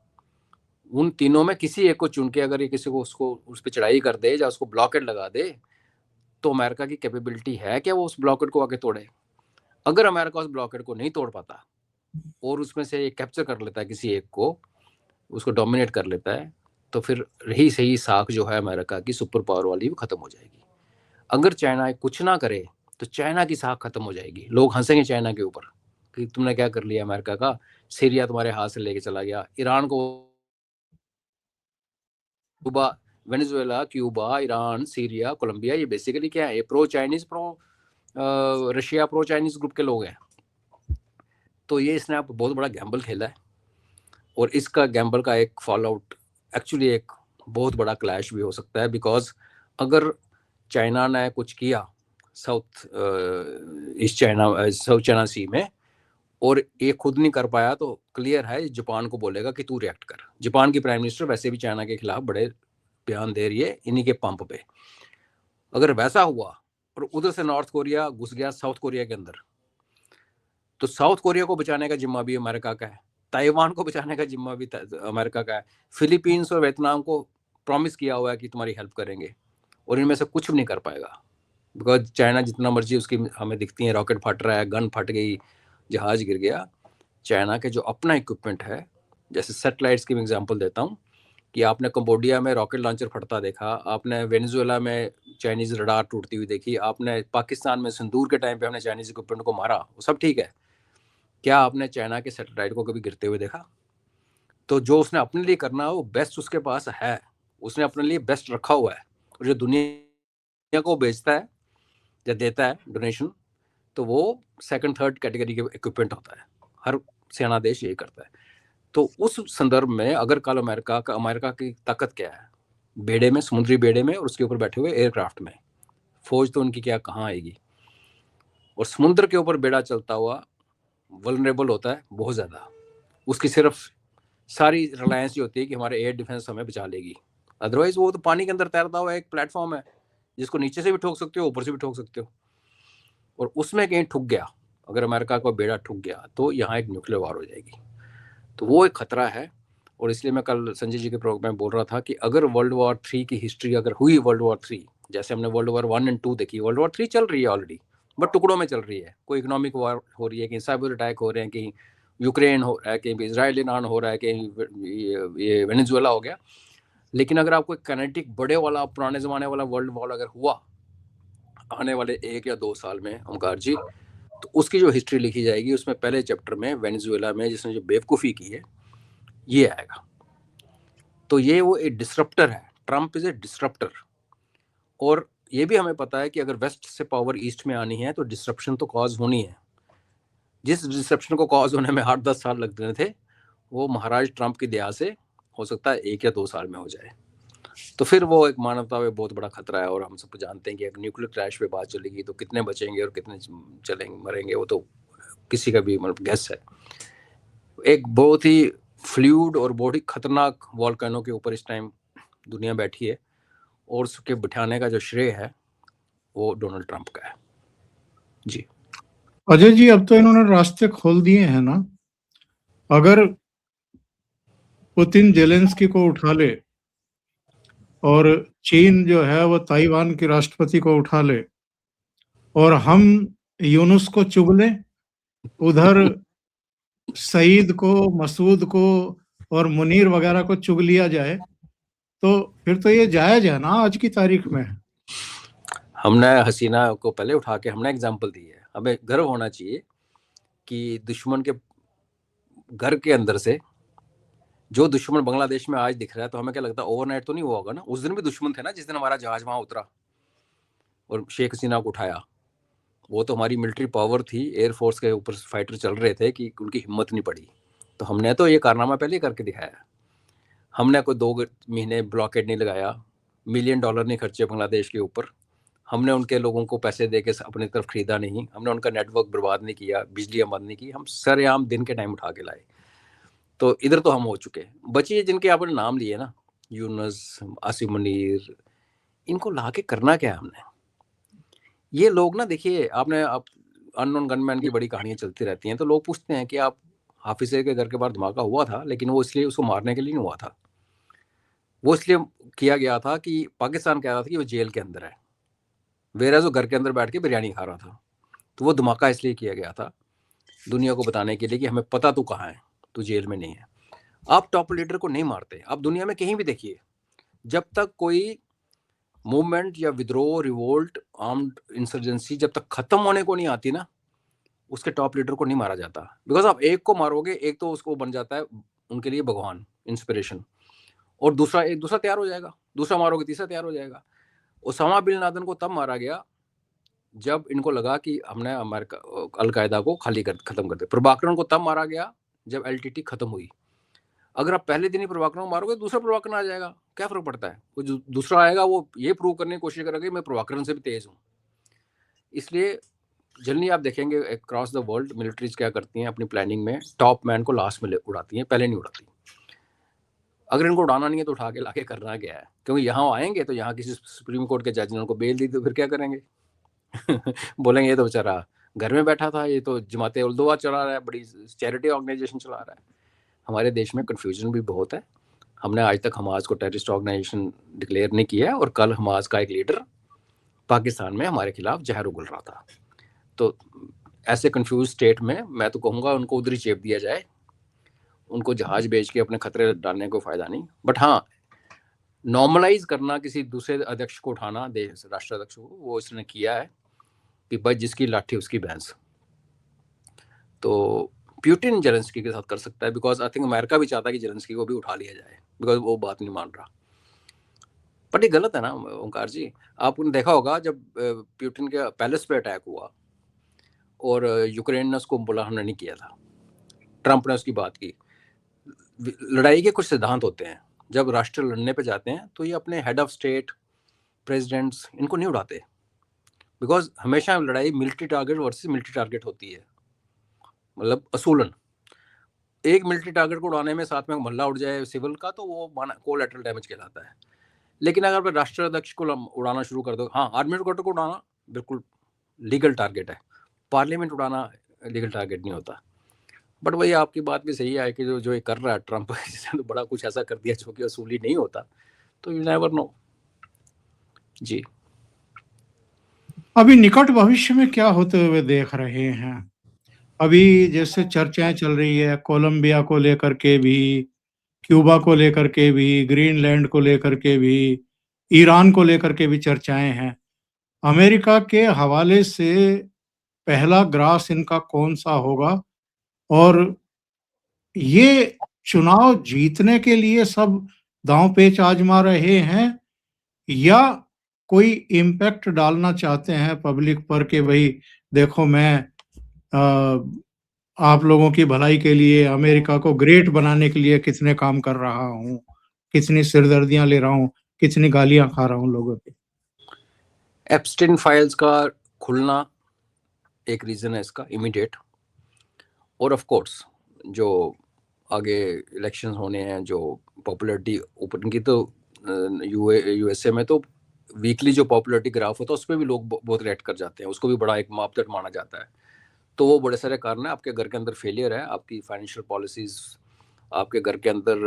उन तीनों में किसी एक को चुन के अगर ये किसी को उसको उस पर चढ़ाई कर दे या उसको ब्लॉकेट लगा दे, तो अमेरिका की कैपेबिलिटी है क्या वो उस ब्लॉकेट को आके तोड़े? अगर अमेरिका उस ब्लॉकेट को नहीं तोड़ पाता और उसमें से कैप्चर कर लेता है किसी एक को, उसको डोमिनेट कर लेता है, तो फिर रही सही साख जो है अमेरिका की सुपर पावर वाली वो खत्म हो जाएगी। अगर चाइना कुछ ना करे तो चाइना की साख खत्म हो जाएगी। लोग हंसेंगे चाइना के ऊपर कि तुमने क्या कर लिया अमेरिका का, सीरिया तुम्हारे हाथ से लेके चला गया, ईरान को, Cuba, Venezuela, Cuba, Iran, Syria, Colombia, ये बेसिकली क्या है? ये pro Chinese, Russia pro Chinese group के लोग हैं। तो ये इसने आप बहुत बड़ा गैम्बल खेला है, और इसका गैम्बल का एक फॉल आउट एक्चुअली एक बहुत बड़ा क्लैश भी हो सकता है। बिकॉज अगर चाइना ने कुछ किया साउथ चाइना सी में और ये खुद नहीं कर पाया, तो क्लियर है जापान को बोलेगा कि तू रिएक्ट कर। जापान की प्राइम मिनिस्टर वैसे भी चाइना के खिलाफ बड़े बयान दे रही है इन्हीं के पंप पे। अगर वैसा हुआ और उधर से नॉर्थ कोरिया घुस गया साउथ कोरिया के अंदर, तो साउथ कोरिया को बचाने का जिम्मा भी अमेरिका का है, ताइवान को बचाने का जिम्मा भी अमेरिका का है, फिलीपींस और वियतनाम को प्रॉमिस किया हुआ है कि तुम्हारी हेल्प करेंगे, और इनमें से कुछ भी नहीं कर पाएगा। बिकॉज चाइना जितना मर्जी उसकी हमें दिखती है, रॉकेट फट रहा है, गन फट गई, जहाज गिर गया, चाइना के जो अपना इक्विपमेंट है, जैसे सेटेलाइट्स की मैं एग्जांपल देता हूँ कि आपने कंबोडिया में रॉकेट लॉन्चर फटता देखा, आपने वेनेजुएला में चाइनीज रडार टूटती हुई देखी, आपने पाकिस्तान में सिंदूर के टाइम पे हमने चाइनीज इक्विपमेंट को मारा, वो सब ठीक है। क्या आपने चाइना के सैटेलाइट को कभी गिरते हुए देखा? तो जो उसने अपने लिए करना है वो बेस्ट उसके पास है, उसने अपने लिए बेस्ट रखा हुआ है। और जो दुनिया को बेचता है या देता है डोनेशन, तो वो सेकंड थर्ड कैटेगरी के इक्विपमेंट होता है। हर सेना देश यही करता है। तो उस संदर्भ में अगर कल अमेरिका की ताकत क्या है? बेड़े में, समुद्री बेड़े में, और उसके ऊपर बैठे हुए एयरक्राफ्ट में। फौज तो उनकी क्या कहाँ आएगी? और समुद्र के ऊपर बेड़ा चलता हुआ वल्नरेबल होता है बहुत ज़्यादा। उसकी सिर्फ सारी रिलायंस जो होती है कि हमारे एयर डिफेंस हमें बचा लेगी। अदरवाइज वो तो पानी के अंदर तैरता हुआ एक प्लेटफॉर्म है जिसको नीचे से भी ठोक सकते हो, ऊपर से भी ठोक सकते हो। और उसमें कहीं ठुक गया, अगर अमेरिका का बेड़ा ठुक गया, तो यहाँ एक न्यूक्लियर वार हो जाएगी। तो वो एक खतरा है। और इसलिए मैं कल संजय जी के प्रोग्राम में बोल रहा था कि अगर वर्ल्ड वॉर 3 की हिस्ट्री अगर हुई, वर्ल्ड वॉर 3 जैसे हमने वर्ल्ड वॉर 1 और 2 देखी, वर्ल्ड वॉर 3 चल रही है ऑलरेडी, बट टुकड़ों में चल रही है। कोई इकोनॉमिक वॉर हो रही है, कहीं साइबर अटैक हो रहे हैं, कहीं यूक्रेन हो रहा है, कहीं इसराइल ईरान हो रहा है, कहीं ये वेनेजुएला हो गया। लेकिन अगर आपको काइनेटिक बड़े वाला पुराने ज़माने वाला वर्ल्ड वॉर अगर हुआ आने वाले 1 या 2 साल में ओमकार जी, तो उसकी जो हिस्ट्री लिखी जाएगी उसमें पहले चैप्टर में वेनेजुएला में जिसने जो बेवकूफ़ी की है ये आएगा। तो ये वो एक डिसरप्टर है, ट्रम्प इज ए डिसरप्टर। और ये भी हमें पता है कि अगर वेस्ट से पावर ईस्ट में आनी है तो डिसरप्शन तो कॉज होनी है। जिस डिसरप्शन को कॉज होने में 8-10 साल लग रहे थे, वो महाराज ट्रम्प की दया से हो सकता है 1 या 2 साल में हो जाए। तो फिर वो एक मानवता में बहुत बड़ा खतरा है। और हम सब जानते हैं कि अगर न्यूक्लियर क्रैश पे बात चलेगी तो कितने बचेंगे और कितने चलेंगे मरेंगे, वो तो किसी का भी मतलब गैस है। एक बहुत ही फ्लूइड और बहुत ही खतरनाक वॉल्केनो के ऊपर इस टाइम दुनिया बैठी है, और उसके बिठाने का जो श्रेय है वो डोनाल्ड ट्रंप का है। जी अजय जी, अब तो इन्होंने रास्ते खोल दिए हैं ना। अगर पुतिन जेलेंस्की को उठा ले और चीन जो है वो ताइवान की राष्ट्रपति को उठा ले और हम यूनुस को चुग लें, उधर सईद को, मसूद को और मुनीर वगैरह को चुग लिया जाए, तो फिर तो ये जायज है ना आज की तारीख में। हमने हसीना को पहले उठा के हमने एग्जाम्पल दी है। हमें गर्व होना चाहिए कि दुश्मन के घर के अंदर से जो दुश्मन बांग्लादेश में आज दिख रहा है, तो हमें क्या लगता है ओवरनाइट तो नहीं हुआ होगा ना? उस दिन भी दुश्मन थे ना, जिस दिन हमारा जहाज वहां उतरा और शेख हसीना को उठाया। वो तो हमारी मिलिट्री पावर थी, एयरफोर्स के ऊपर फाइटर चल रहे थे कि उनकी हिम्मत नहीं पड़ी। तो हमने तो ये कारनामा पहले ही करके दिखाया। हमने कोई 2 महीने ब्लॉकेड नहीं लगाया, $1 मिलियन नहीं खर्चे बांग्लादेश के ऊपर, हमने उनके लोगों को पैसे दे के अपनी तरफ खरीदा नहीं, हमने उनका नेटवर्क बर्बाद नहीं किया, बिजलियां बंद नहीं की, हम सरेआम दिन के टाइम उठा के लाए। तो इधर तो हम हो चुके। बची जिनके आपने नाम लिए ना, यूनुस, आसिम मुनीर, इनको ला के करना क्या है हमने? ये लोग ना, देखिए आपने अननोन गनमैन की बड़ी कहानियां चलती रहती हैं, तो लोग पूछते हैं कि आप हाफिज़े के घर के बाहर धमाका हुआ था, लेकिन वो इसलिए उसको मारने के लिए नहीं हुआ था, वो इसलिए किया गया था कि पाकिस्तान कह रहा था कि वो जेल के अंदर है, वेराज वो घर के अंदर बैठ के बिरयानी खा रहा था। तो वो धमाका इसलिए किया गया था दुनिया को बताने के लिए कि हमें पता तू कहाँ है, तू जेल में नहीं है। आप टॉप लीडर को नहीं मारते। आप दुनिया में कहीं भी देखिए, जब तक कोई मूवमेंट या विद्रोह, रिवोल्ट, आर्म्ड इंसर्जेंसी जब तक खत्म होने को नहीं आती ना, उसके टॉप लीडर को नहीं मारा जाता। बिकॉज आप एक को मारोगे, एक तो उसको बन जाता है उनके लिए भगवान, इंस्पिरेशन, और दूसरा तैयार हो जाएगा, दूसरा मारोगे तीसरा तैयार हो जाएगा। ओसामा बिन लादेन को तब मारा गया जब इनको लगा कि हमने अमेरिका अलकायदा को खत्म कर दिया। प्रभाकरण को तब मारा गया जब एलटीटी खत्म हुई। अगर आप पहले दिन ही प्रभाकरण को मारोगे, दूसरा प्रभाकरण आ जाएगा, क्या फर्क पड़ता है? वो जो दूसरा आएगा वो ये प्रूव करने की कोशिश करेगा मैं प्रभाकरण से भी तेज हूँ। इसलिए जनरली आप देखेंगे अक्रॉस द वर्ल्ड मिलिट्रीज क्या करती हैं, अपनी प्लानिंग में टॉप मैन को लास्ट में उड़ाती हैं, पहले नहीं उड़ाती। अगर इनको उड़ाना नहीं है तो उठा के लाके करना क्या है? क्योंकि यहाँ आएंगे तो यहाँ किसी सुप्रीम कोर्ट के जज ने उनको बेल दी तो फिर क्या करेंगे? बोलेंगे ये तो बेचारा घर में बैठा था, ये तो जमाते उल दुआ चला रहा है, बड़ी चैरिटी ऑर्गेनाइजेशन चला रहा है। हमारे देश में कन्फ्यूजन भी बहुत है। हमने आज तक हमास को टेररिस्ट ऑर्गेनाइजेशन डिक्लेयर नहीं किया है, और कल हमास का एक लीडर पाकिस्तान में हमारे खिलाफ जहर उगल रहा था। तो ऐसे कंफ्यूज स्टेट में मैं तो कहूँगा उनको उधर ही चेप दिया जाए, उनको जहाज बेच के अपने खतरे डालने को फायदा नहीं। बट हाँ, नॉर्मलाइज करना, किसी दूसरे अध्यक्ष को उठाना, देश राष्ट्राध्यक्ष को, वो इसने किया है कि भाई जिसकी लाठी उसकी भैंस। तो पुतिन जेलेंस्की के साथ कर सकता है, बिकॉज आई थिंक अमेरिका भी चाहता है कि जेलेंस्की को भी उठा लिया जाए, बिकॉज वो बात नहीं मान रहा। बट ये गलत है ना ओंकार जी। आपने देखा होगा जब पुतिन के पैलेस पे अटैक हुआ और यूक्रेन ने उसको बोला हमने नहीं किया था, ट्रंप ने उसकी बात की। लड़ाई के कुछ सिद्धांत होते हैं, जब राष्ट्र लड़ने पे जाते हैं तो ये अपने हेड ऑफ स्टेट, प्रेसिडेंट्स, इनको नहीं उड़ाते, बिकॉज हमेशा लड़ाई military target versus military target होती है। मतलब असूलन एक मिलिट्री टारगेट को उड़ाने में साथ में मल्ला उड़ जाए सिविल का तो वो कोलैटरल डैमेज कहलाता है। लेकिन अगर राष्ट्राध्यक्ष को उड़ाना शुरू कर दो, हाँ आर्मी हेडक्वार्टर को उड़ाना बिल्कुल लीगल टारगेट है, पार्लियामेंट उड़ाना लीगल टारगेट नहीं होता। बट वही आपकी बात भी सही है कि जो ये कर रहा है ट्रंप, तो बड़ा कुछ ऐसा कर दिया जो कि असूली नहीं होता, तो यू नेवर नो जी। अभी निकट भविष्य में क्या होते हुए देख रहे हैं? अभी जैसे चर्चाएं चल रही है कोलंबिया को लेकर के भी, क्यूबा को लेकर के भी, ग्रीनलैंड को लेकर के भी, ईरान को लेकर के भी चर्चाएं हैं। अमेरिका के हवाले से पहला ग्रास इनका कौन सा होगा? और ये चुनाव जीतने के लिए सब दांव पेच आजमा रहे हैं या कोई इम्पैक्ट डालना चाहते हैं पब्लिक पर कि भाई देखो मैं आप लोगों की भलाई के लिए, अमेरिका को ग्रेट बनाने के लिए कितने काम कर रहा हूँ, कितनी सिरदर्दियां ले रहा हूँ, कितनी गालियां खा रहा हूँ लोगों पे। एप्स्टीन फाइल्स का खुलना एक रीजन है इसका इमीडिएट, और ऑफ कोर्स जो आगे इलेक्शंस होने हैं, जो पॉपुलैरिटी ऊपर की, तो यूएसए में तो वीकली जो पॉपुलैरिटी ग्राफ होता है उस पर भी लोग बहुत रिएक्ट कर जाते हैं, उसको भी बड़ा एक मापदंड माना जाता है। तो वो बड़े सारे कारण है, आपके घर के अंदर फेलियर है, आपकी फाइनेंशियल पॉलिसीज, आपके घर के अंदर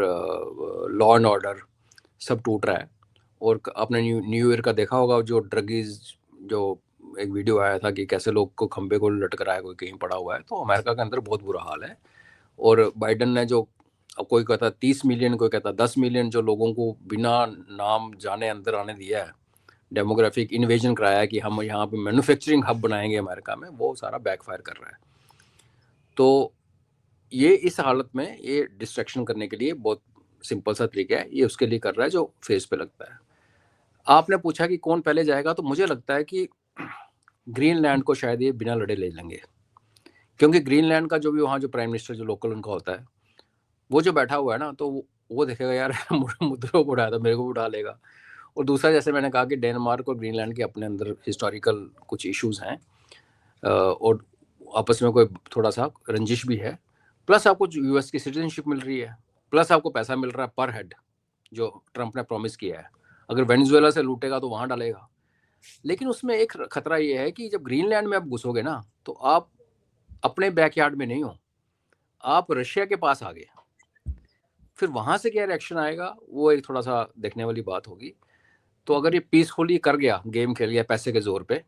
लॉ एंड ऑर्डर सब टूट रहा है। और आपने न्यू ईयर का देखा होगा, जो ड्रगीज, जो एक वीडियो आया था कि कैसे लोग को खंबे को लटक रहा है, कोई कहीं पड़ा हुआ है, तो अमेरिका के अंदर बहुत बुरा हाल है। और बाइडन ने जो, कोई कहता 30 मिलियन, कोई कहता 10 मिलियन जो लोगों को बिना नाम जाने अंदर आने दिया है, डेमोग्राफिक इन्वेजन कराया है कि हम यहाँ पे मैन्युफैक्चरिंग हब बनाएंगे अमेरिका में, वो सारा बैकफायर कर रहा है। तो ये इस हालत में ये डिस्ट्रैक्शन करने के लिए बहुत सिंपल सा तरीका है, ये उसके लिए कर रहा है जो फेस पे लगता है। आपने पूछा कि कौन पहले जाएगा, तो मुझे लगता है कि ग्रीनलैंड को शायद ये बिना लड़े ले लेंगे, क्योंकि ग्रीनलैंड का जो भी वहाँ जो प्राइम मिनिस्टर जो लोकल उनका होता है, वो जो बैठा हुआ है ना, तो वो देखेगा यार मुद्रा को उठाया था, मेरे को भी उठा लेगा। और दूसरा, जैसे मैंने कहा कि डेनमार्क और ग्रीनलैंड के अपने अंदर हिस्टोरिकल कुछ इश्यूज हैं, और आपस में कोई थोड़ा सा रंजिश भी है। प्लस आपको यूएस की सिटीजनशिप मिल रही है, प्लस आपको पैसा मिल रहा है पर हेड, जो ट्रंप ने प्रॉमिस किया है। अगर वेनेजुएला से लूटेगा तो वहां डालेगा। लेकिन उसमें एक खतरा ये है कि जब ग्रीनलैंड में आप घुसोगे ना, तो आप अपने बैकयार्ड में नहीं हो, आप रशिया के पास आ गए। फिर वहां से क्या रिएक्शन आएगा, वो एक थोड़ा सा देखने वाली बात होगी। तो अगर ये पीसफुली कर गया, गेम खेल गया पैसे के जोर पे,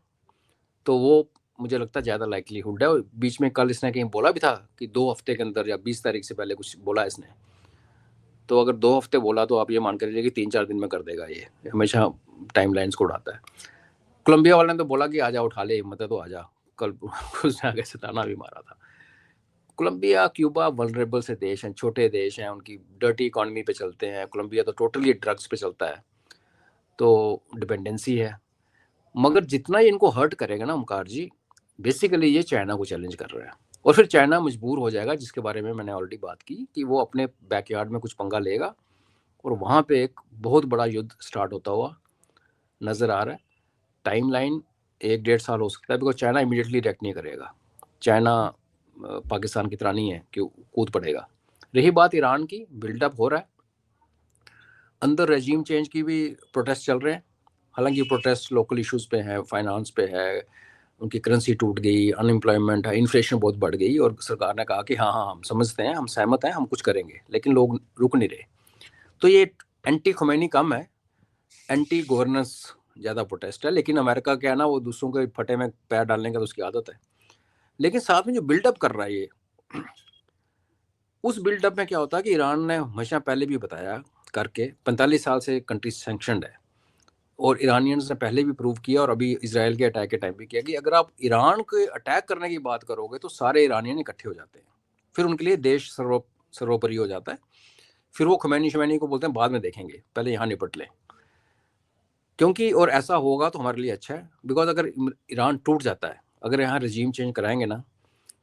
तो वो मुझे लगता है ज़्यादा लाइकलीहुड है। बीच में कल इसने कहीं बोला भी था कि 2 हफ्ते के अंदर या 20 तारीख से पहले कुछ बोला इसने। तो अगर 2 हफ्ते बोला तो आप ये मान कर चलिए कि 3-4 दिन में कर देगा। ये हमेशा टाइमलाइंस को उड़ाता है। कोलंबिया वाले ने तो बोला कि आजा, उठा ले हिम्मत है तो आजा। कल उसने आगे से ताना भी मारा था। कोलंबिया, क्यूबा वल्नरेबल से देश हैं, छोटे देश हैं, उनकी डर्टी इकोनॉमी पे चलते हैं। कोलंबिया तो टोटली ड्रग्स पे चलता है, तो डिपेंडेंसी है। मगर जितना ये इनको हर्ट करेगा ना ओमकार जी, बेसिकली ये चाइना को चैलेंज कर रहा है। और फिर चाइना मजबूर हो जाएगा, जिसके बारे में मैंने ऑलरेडी बात की, कि वो अपने बैकयार्ड में कुछ पंगा लेगा और वहाँ पे एक बहुत बड़ा युद्ध स्टार्ट होता हुआ नज़र आ रहा है। टाइमलाइन 1-1.5 साल हो सकता है, बिकॉज चाइना इमीडिएटली रिएक्ट नहीं करेगा। चाइना पाकिस्तान की तरह नहीं है कि कूद पड़ेगा। रही बात ईरान की, बिल्डअप हो रहा है, अंदर रेजीम चेंज की भी प्रोटेस्ट चल रहे हैं। हालांकि प्रोटेस्ट लोकल इश्यूज पे है, फाइनेंस पे है, उनकी करेंसी टूट गई, अनएम्प्लॉयमेंट है, इन्फ्लेशन बहुत बढ़ गई, और सरकार ने कहा कि हाँ हाँ हम समझते हैं, हम सहमत हैं, हम कुछ करेंगे, लेकिन लोग रुक नहीं रहे। तो ये एंटी खुमैनी कम है, एंटी गवर्नेंस ज़्यादा प्रोटेस्ट है। लेकिन अमेरिका क्या है ना, वो दूसरों के फटे में पैर डालने का तो उसकी आदत है। लेकिन साथ में जो बिल्डअप कर रहा है ये, उस बिल्डअप में क्या होता है कि ईरान ने हमेशा पहले भी बताया करके 45 साल से कंट्री सैंक्शनड है, और ईरानियंस ने पहले भी प्रूव किया, और अभी इसराइल के अटैक के टाइम भी किया, कि अगर आप ईरान के अटैक करने की बात करोगे तो सारे ईरानियन इकट्ठे हो जाते हैं। फिर उनके लिए देश सर्वोपरि हो जाता है। फिर वो खमैनी को बोलते हैं बाद में देखेंगे, पहले यहाँ निपट लें। क्योंकि और ऐसा होगा तो हमारे लिए अच्छा है, बिकॉज अगर ईरान टूट जाता है, अगर यहाँ रजीम चेंज कराएंगे ना,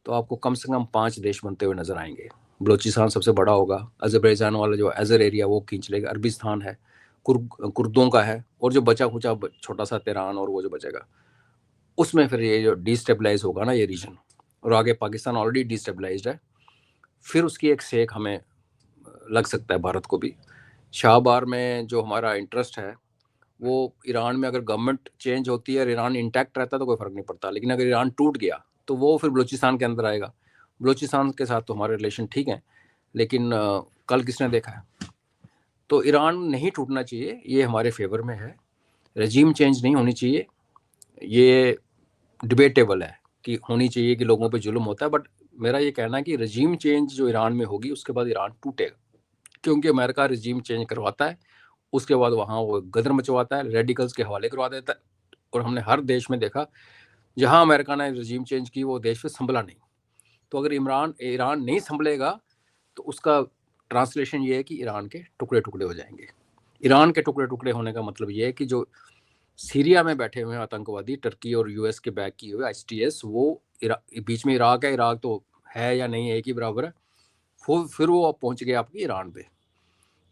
तो आपको कम से कम 5 देश बनते हुए नजर आएंगे। बलोचिस्तान सबसे बड़ा होगा, अजरबैजान वाला जो अजर एरिया वो खींच लेगा, अरबिस्तान है, कुर्दों का है, और जो बचा खुचा छोटा सा तेहरान और वो जो बचेगा, उसमें फिर ये जो डिस्टेबलाइज होगा ना ये रीजन, और आगे पाकिस्तान ऑलरेडी डिस्टेबलाइज्ड है, फिर उसकी एक सेक हमें लग सकता है, भारत को भी। शाहबार में जो हमारा इंटरेस्ट है, वो ईरान में अगर गवर्नमेंट चेंज होती है और ईरान इंटैक्ट रहता है तो कोई फ़र्क नहीं पड़ता, लेकिन अगर ईरान टूट गया तो वो फिर बलूचिस्तान के अंदर आएगा। बलूचिस्तान के साथ तो हमारे रिलेशन ठीक हैं, लेकिन कल किसने देखा है। तो ईरान नहीं टूटना चाहिए, ये हमारे फेवर में है। रजीम चेंज नहीं होनी चाहिए, ये डिबेटेबल है कि होनी चाहिए कि लोगों पे जुल्म होता है, बट मेरा ये कहना है कि रजीम चेंज जो ईरान में होगी उसके बाद ईरान टूटेगा, क्योंकि अमेरिका रजीम चेंज करवाता है, उसके बाद वहाँ वो गदर मचवाता है, रेडिकल्स के हवाले करवा देता है। और हमने हर देश में देखा जहाँ अमेरिका ने रजीम चेंज की, वो देश फिर संभला नहीं। तो अगर ईरान नहीं संभलेगा तो उसका ट्रांसलेशन ये है कि ईरान के टुकड़े टुकड़े हो जाएंगे। ईरान के टुकड़े टुकड़े होने का मतलब ये है कि जो सीरिया में बैठे हुए हैं आतंकवादी, टर्की और यूएस के बैक किए हुए ISIS, वो बीच में इराक है, इराक तो है या नहीं है एक ही बराबर है, फिर वो पहुंच गए आपकी ईरान पे।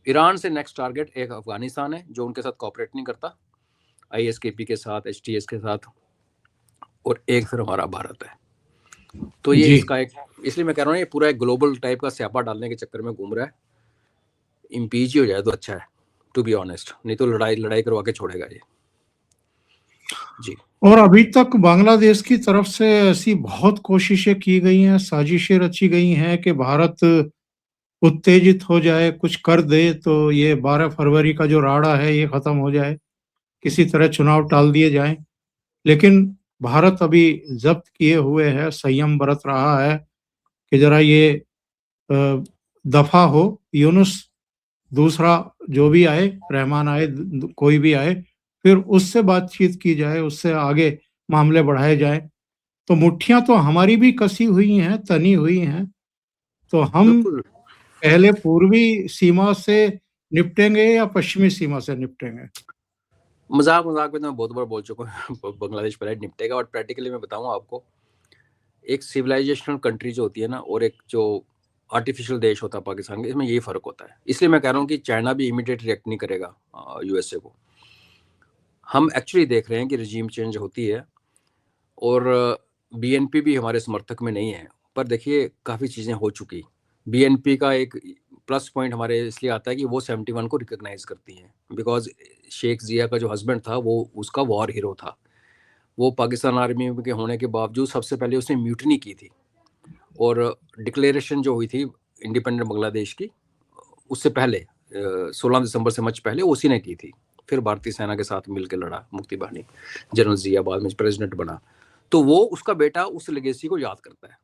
ईरान से नेक्स्ट टारगेट एक अफगानिस्तान है, जो उनके साथ कॉपरेट नहीं करता, ISKP के साथ, HTS के साथ, और एक फिर हमारा भारत है। तो ये इसका एक, इसलिए मैं कह रहा हूँ ये पूरा एक ग्लोबल टाइप का स्यापा डालने के चक्कर में घूम रहा है। इम्पीच ही हो जाए तो अच्छा है, टू बी ऑनेस्ट, नहीं तो लड़ाई करवा के छोड़ेगा ये जी। और अभी तक बांग्लादेश की तरफ से ऐसी बहुत कोशिशें की गई हैं, साजिशें रची गई हैं कि भारत उत्तेजित हो जाए, कुछ कर दे, तो ये 12 फरवरी का जो राड़ा है ये खत्म हो जाए, किसी तरह चुनाव टाल दिए जाएं। लेकिन भारत अभी जब्त किए हुए है, संयम बरत रहा है कि जरा ये दफा हो। यूनुस दूसरा जो भी आए, रहमान आए, कोई भी आए, फिर उससे बातचीत की जाए, उससे आगे मामले बढ़ाए जाए। तो मुट्ठियां तो हमारी भी कसी हुई हैं, तनी हुई हैं। तो हम बिल्कुल। पहले पूर्वी सीमा से निपटेंगे या पश्चिमी सीमा से निपटेंगे? मजाक में तो मैं बहुत बार बोल चुका हूँ बांग्लादेश पहले निपटेगा, और प्रैक्टिकली मैं बताऊँ आपको, एक सिविलाइजेशनल कंट्री जो होती है ना, और एक जो आर्टिफिशियल देश होता है पाकिस्तान के, इसमें यही फ़र्क होता है। इसलिए मैं कह रहा हूँ कि चाइना भी इमीडिएट रिएक्ट नहीं करेगा यूएसए को। हम एक्चुअली देख रहे हैं कि रजीम चेंज होती है और बीएनपी भी हमारे समर्थक में नहीं है, पर देखिए काफ़ी चीज़ें हो चुकी। बीएनपी का एक प्लस पॉइंट हमारे इसलिए आता है कि वो 71 को रिकॉग्नाइज करती हैं, बिकॉज शेख जिया का जो हस्बैंड था वो उसका वॉर हीरो था। वो पाकिस्तान आर्मी के होने के बावजूद सबसे पहले उसने म्यूटनी की थी, और डिक्लेरेशन जो हुई थी इंडिपेंडेंट बांग्लादेश की उससे पहले 16 दिसंबर से मच पहले उसी ने की थी। फिर भारतीय सेना के साथ मिलकर लड़ा मुक्ति बाहिनी, जनरल जिया बाद में प्रेसिडेंट बना। तो वो उसका बेटा उस लेगेसी को याद करता है,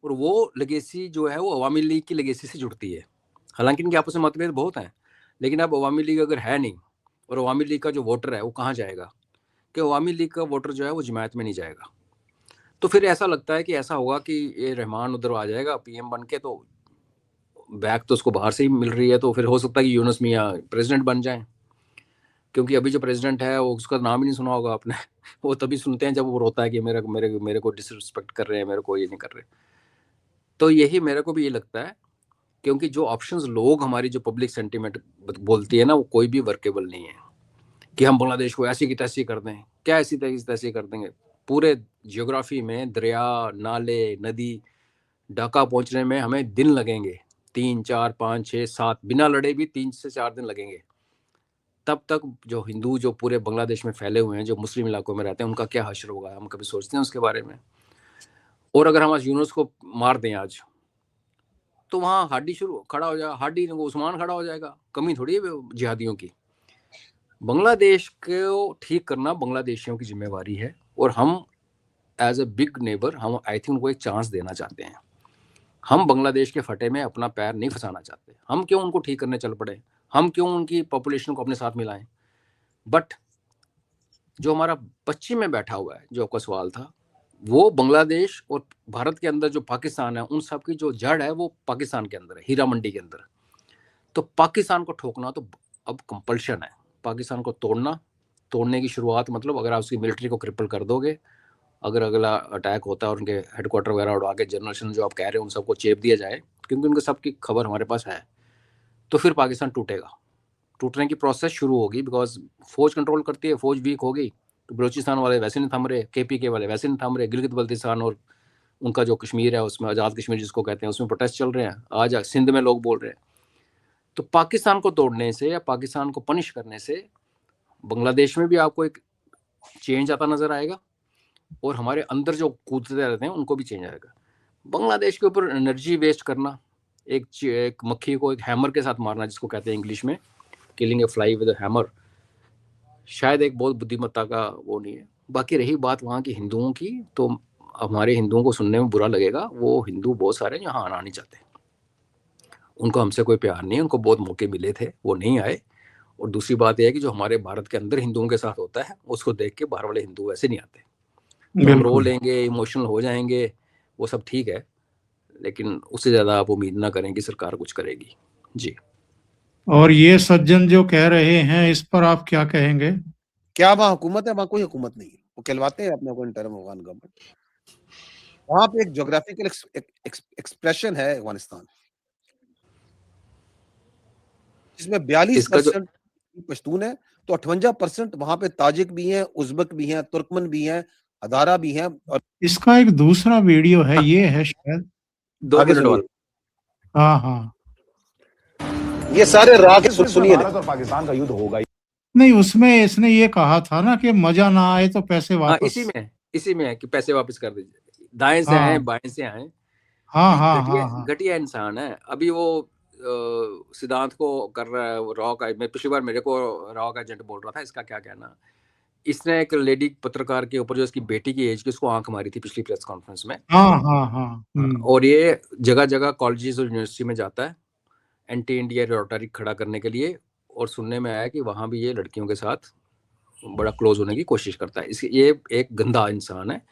और वो लेगेसी जो है वो अवामी लीग की लेगेसी से जुड़ती है। हालांकि इनके आपस में मतभेद बहुत हैं, लेकिन अब अवामी लीग अगर है नहीं, और अवामी लीग का जो वोटर है वो कहाँ जाएगा, कि अवामी लीग का वोटर जो है वो जमायत में नहीं जाएगा। तो फिर ऐसा लगता है कि ऐसा होगा कि ये रहमान उधर आ जाएगा पीएम बन के, तो बैक तो उसको बाहर से ही मिल रही है, तो फिर हो सकता है कि यूनुस मियाँ प्रेसिडेंट बन जाएं, क्योंकि अभी जो प्रेसिडेंट है वो उसका नाम ही नहीं सुना होगा आपने। वो तभी सुनते हैं जब वो रोता है कि मेरे को डिसरिस्पेक्ट कर रहे हैं, मेरे को ये नहीं कर रहे। तो यही मेरे को भी ये लगता है, क्योंकि जो ऑप्शंस लोग हमारी जो पब्लिक सेंटिमेंट बोलती है ना, वो कोई भी वर्केबल नहीं है कि हम बांग्लादेश को ऐसी की तैसी कर दें। क्या ऐसी तैसी कर देंगे? पूरे जियोग्राफी में दरिया, नाले, नदी, ढाका पहुंचने में हमें दिन लगेंगे, 3, 4, 5, 6, 7, बिना लड़े भी 3 से 4 दिन लगेंगे। तब तक जो हिंदू जो पूरे बांग्लादेश में फैले हुए हैं, जो मुस्लिम इलाकों में रहते हैं, उनका क्या हश्र होगा? हम कभी सोचते हैं उसके बारे में? और अगर हम आज यूनुस को मार दें आज, तो वहाँ हाडी शुरू खड़ा हो जाएगा, हाडी उस्मान खड़ा हो जाएगा। कमी थोड़ी है जिहादियों की। बांग्लादेश को ठीक करना बांग्लादेशियों की जिम्मेवारी है, और हम एज अ बिग नेबर हम आई थिंक उनको एक चांस देना चाहते हैं। हम बांग्लादेश के फटे में अपना पैर नहीं फंसाना चाहते। हम क्यों उनको ठीक करने चल पड़े? हम क्यों उनकी पॉपुलेशन को अपने साथ मिलाएं? बट जो हमारा पश्चिम में बैठा हुआ है, जो आपका सवाल था, वो बांग्लादेश और भारत के अंदर जो पाकिस्तान है, उन सब की जो जड़ है वो पाकिस्तान के अंदर है, हीरा मंडी के अंदर। तो पाकिस्तान को ठोकना तो अब कंपल्शन है। पाकिस्तान को तोड़ने की शुरुआत, मतलब अगर आप उसकी मिलिट्री को क्रिपल कर दोगे, अगर अगला अटैक होता है और उनके हेडक्वार्टर वगैरह उड़ा के जनरेशन जो आप कह रहे हैं उन सबको चेप दिया जाए, क्योंकि उनके सबकी खबर हमारे पास है, तो फिर पाकिस्तान टूटेगा। टूटने की प्रोसेस शुरू होगी, बिकॉज फौज कंट्रोल करती है, फौज वीक हो गई तो बलोचिस्तान वाले वैसे नहीं थम रहे, केपीके वाले वैसे नहीं थम रहे, गिलगित बल्तिस्तान और उनका जो कश्मीर है उसमें, आज़ाद कश्मीर जिसको कहते हैं, उसमें प्रोटेस्ट चल रहे हैं। आज सिंध में लोग बोल रहे हैं। तो पाकिस्तान को तोड़ने से या पाकिस्तान को पनिश करने से बांग्लादेश में भी आपको एक चेंज आता नजर आएगा, और हमारे अंदर जो कूदते रहते हैं उनको भी चेंज आएगा। बांग्लादेश के ऊपर एनर्जी वेस्ट करना, एक मक्खी को एक हैमर के साथ मारना, जिसको कहते हैं इंग्लिश में killing A fly with a hammer, शायद एक बहुत बुद्धिमत्ता का वो नहीं है। बाकी रही बात वहाँ की हिंदुओं की, तो हमारे हिंदुओं को सुनने में बुरा लगेगा, वो हिंदू बहुत सारे यहाँ आना नहीं चाहते, उनको हमसे कोई प्यार नहीं है, उनको बहुत मौके मिले थे, वो नहीं आए। और दूसरी बात यह है कि जो हमारे भारत के अंदर हिंदुओं के साथ होता है उसको देख के बाहर वाले हिंदू वैसे नहीं आते। तो हम रो लेंगे, इमोशनल हो जाएंगे, वो सब ठीक है, लेकिन उससे ज़्यादा आप उम्मीद ना करें कि सरकार कुछ करेगी। जी। और ये सज्जन जो कह रहे हैं, इस पर आप क्या कहेंगे? क्या वहाँ हुकूमत है? वहाँ कोई हुकूमत नहीं है। वो कहलवाते हैं अपने को इंटरम अफगान गवर्नमेंट। वहाँ पे एक ज्योग्राफिकल एक्सप्रेशन है अफगानिस्तान, जिसमें 42% पश्तून है, तो 58% वहाँ पे ताजिक भी हैं, उज़्बेक भी हैं, तुर्कमन भी हैं, हज़ारा भी हैं। और इसका एक दूसरा वीडियो है, ये है शायद 2 मिनट वाला। हाँ हाँ, ये सारे राग सुनिए। भारत और पाकिस्तान का युद्ध होगा नहीं, उसमें इसने ये कहा था ना कि मजा ना आए तो पैसे वापस। इसी में है कि पैसे वापस कर दीजिए, दाएं से आए बाएं से आए। हाँ, घटिया इंसान है। अभी वो सिद्धांत को कर रहा है रॉ का। मैं पिछली बार मेरे को रॉ का एजेंट बोल रहा था, इसका क्या कहना। इसने एक लेडी पत्रकार के ऊपर जो इसकी बेटी की एज की, उसको आंख मारी थी पिछली प्रेस कॉन्फ्रेंस में। और ये जगह जगह कॉलेजेस और यूनिवर्सिटी में जाता है एंटी इंडिया रेटोरिक खड़ा करने के लिए, और सुनने में आया कि वहाँ भी ये लड़कियों के साथ बड़ा क्लोज होने की कोशिश करता है। ये एक गंदा इंसान है।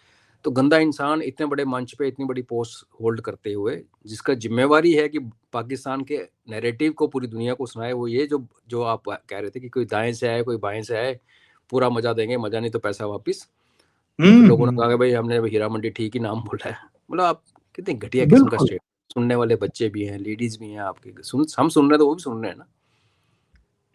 तो गंदा इंसान इतने बड़े मंच पे इतनी बड़ी पोस्ट होल्ड करते हुए, जिसका जिम्मेवारी है कि पाकिस्तान के नैरेटिव को पूरी दुनिया को सुनाए, वो ये जो आप कह रहे थे कि कोई दाएं से आए कोई बाएं से आए, पूरा मजा देंगे, मजा नहीं तो पैसा वापिस। लोगों ने कहा कि भाई हमने हीरा मंडी ठीक ही नाम बोला है। मतलब आप कितनी घटिया किस्म का स्टेट सुनने वाले बच्चे भी हैं, लेडीज भी हैं आपके, हम सुन रहे हैं तो वो भी सुन रहे हैं ना,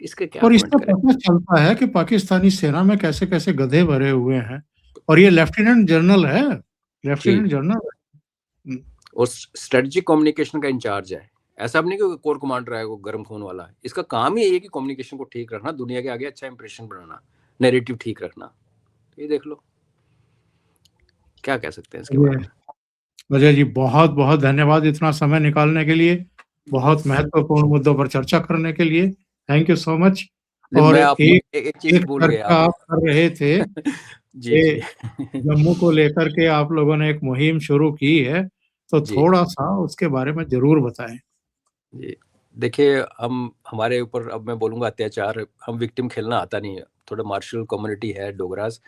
इसके क्या और कमेंट इससे करें। पता चलता है कि पाकिस्तानी सेना में कैसे कैसे गधे भरे हुए हैं, और ये लेफ्टिनेंट जनरल है, लेफ्टिनेंट जनरल है। और स्ट्रेटेजिक कम्युनिकेशन का इंचार्ज है, ऐसा अब नहीं कि कोर कमांडर है वो गर्म खून वाला है, इसका काम ही है कि कम्युनिकेशन को ठीक रखना, दुनिया के आगे अच्छा इंप्रेशन बनाना, नैरेटिव ठीक रखना। ये देख लो, क्या कह सकते हैं इसके बारे में। अजय जी बहुत बहुत धन्यवाद इतना समय निकालने के लिए, बहुत महत्वपूर्ण मुद्दों पर चर्चा करने के लिए, थैंक यू सो मच। और मैं आप एक चीज भूल गए चर्चा आप कर रहे थे जी जी जम्मू को लेकर के आप लोगों ने एक मुहिम शुरू की है, तो जी। थोड़ा सा उसके बारे में जरूर बताएं। जी देखिए, हम हमारे ऊपर, अब मैं बोलूँगा अत्याचार, हम विक्टिम खेलना आता नहीं है, थोड़ा मार्शल कम्युनिटी है डोगरास,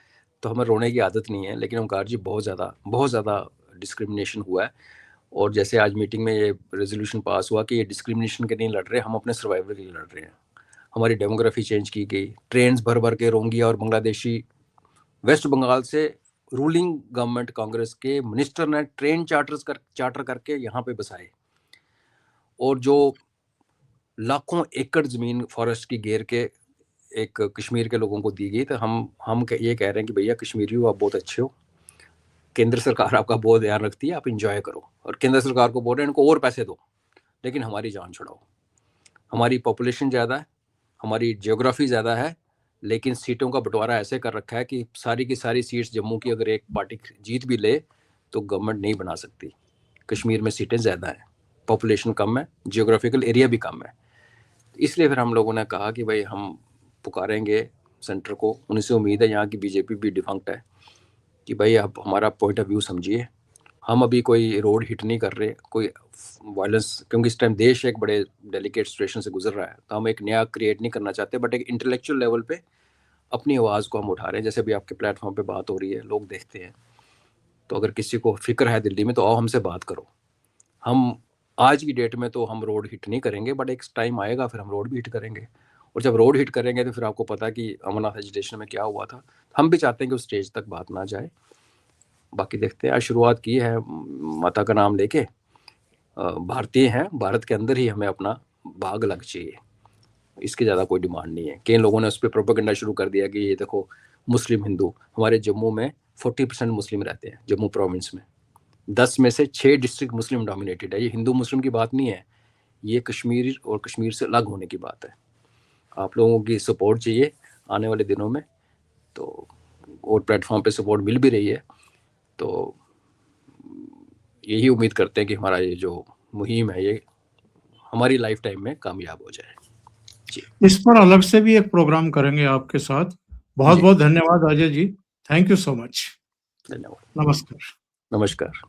तो हमें रोने की आदत नहीं है, लेकिन ओंकार जी बहुत ज़्यादा डिस्क्रिमिनेशन हुआ है। और जैसे आज मीटिंग में ये रेजोल्यूशन पास हुआ कि ये डिस्क्रिमिनेशन के नहीं लड़ रहे, हम अपने सर्वाइवल के लिए लड़ रहे हैं। हमारी डेमोग्राफी चेंज की गई, ट्रेन्स भर भर के रोंगिया और बांग्लादेशी वेस्ट बंगाल से रूलिंग गवर्नमेंट कांग्रेस के मिनिस्टर ने ट्रेन चार्टर करके यहाँ पे बसाए, और जो लाखों एकड़ जमीन फॉरेस्ट की घेर के एक कश्मीर के लोगों को दी गई, तो हम ये कह रहे हैं कि भैया कश्मीरी हो, आप बहुत अच्छे हो, केंद्र सरकार आपका बहुत ध्यान रखती है, आप इंजॉय करो। और केंद्र सरकार को बोल रहे हैं इनको और पैसे दो, लेकिन हमारी जान छुड़ाओ। हमारी पॉपुलेशन ज़्यादा है, हमारी जियोग्राफी ज़्यादा है, लेकिन सीटों का बंटवारा ऐसे कर रखा है कि सारी की सारी सीट्स जम्मू की अगर एक पार्टी जीत भी ले तो गवर्नमेंट नहीं बना सकती। कश्मीर में सीटें ज़्यादा हैं, पॉपुलेशन कम है, जियोग्राफिकल एरिया भी कम है। इसलिए फिर हम लोगों ने कहा कि भाई हम पुकारेंगे सेंटर को। उन्हीं से उम्मीद है, यहाँ की बीजेपी भी डिफंक्ट है, कि भाई आप हमारा पॉइंट ऑफ व्यू समझिए। हम अभी कोई रोड हिट नहीं कर रहे, कोई वायलेंस, क्योंकि इस टाइम देश एक बड़े डेलिकेट सिचुएशन से गुजर रहा है, तो हम एक नया क्रिएट नहीं करना चाहते, बट एक इंटेलेक्चुअल लेवल पे अपनी आवाज़ को हम उठा रहे हैं। जैसे अभी आपके प्लेटफॉर्म पे बात हो रही है, लोग देखते हैं, तो अगर किसी को फिक्र है दिल्ली में तो आओ हमसे बात करो। हम आज की डेट में तो हम रोड हिट नहीं करेंगे, बट एक टाइम आएगा फिर हम रोड भी हिट करेंगे। और जब रोड हिट करेंगे तो फिर आपको पता कि अमरनाथ एजिटेशन में क्या हुआ था। हम भी चाहते हैं कि उस स्टेज तक बात ना जाए। बाकी देखते हैं, आज शुरुआत की है माता का नाम लेके, भारतीय हैं, भारत के अंदर ही हमें अपना भाग लग चाहिए, इसके ज़्यादा कोई डिमांड नहीं है। कई लोगों ने उस पर प्रोपेगेंडा शुरू कर दिया कि ये देखो मुस्लिम हिंदू, हमारे जम्मू में 40% मुस्लिम रहते हैं, जम्मू प्रोविंस में 10 में से 6 डिस्ट्रिक्ट मुस्लिम डोमिनेटेड है। ये हिंदू मुस्लिम की बात नहीं है, ये कश्मीर और कश्मीर से अलग होने की बात है। आप लोगों की सपोर्ट चाहिए आने वाले दिनों में, तो और प्लेटफॉर्म पे सपोर्ट मिल भी रही है, तो यही उम्मीद करते हैं कि हमारा ये जो मुहिम है ये हमारी लाइफ टाइम में कामयाब हो जाए। जी, इस पर अलग से भी एक प्रोग्राम करेंगे आपके साथ। बहुत बहुत धन्यवाद Ajay ji, thank you so much. धन्यवाद, नमस्कार। नमस्कार।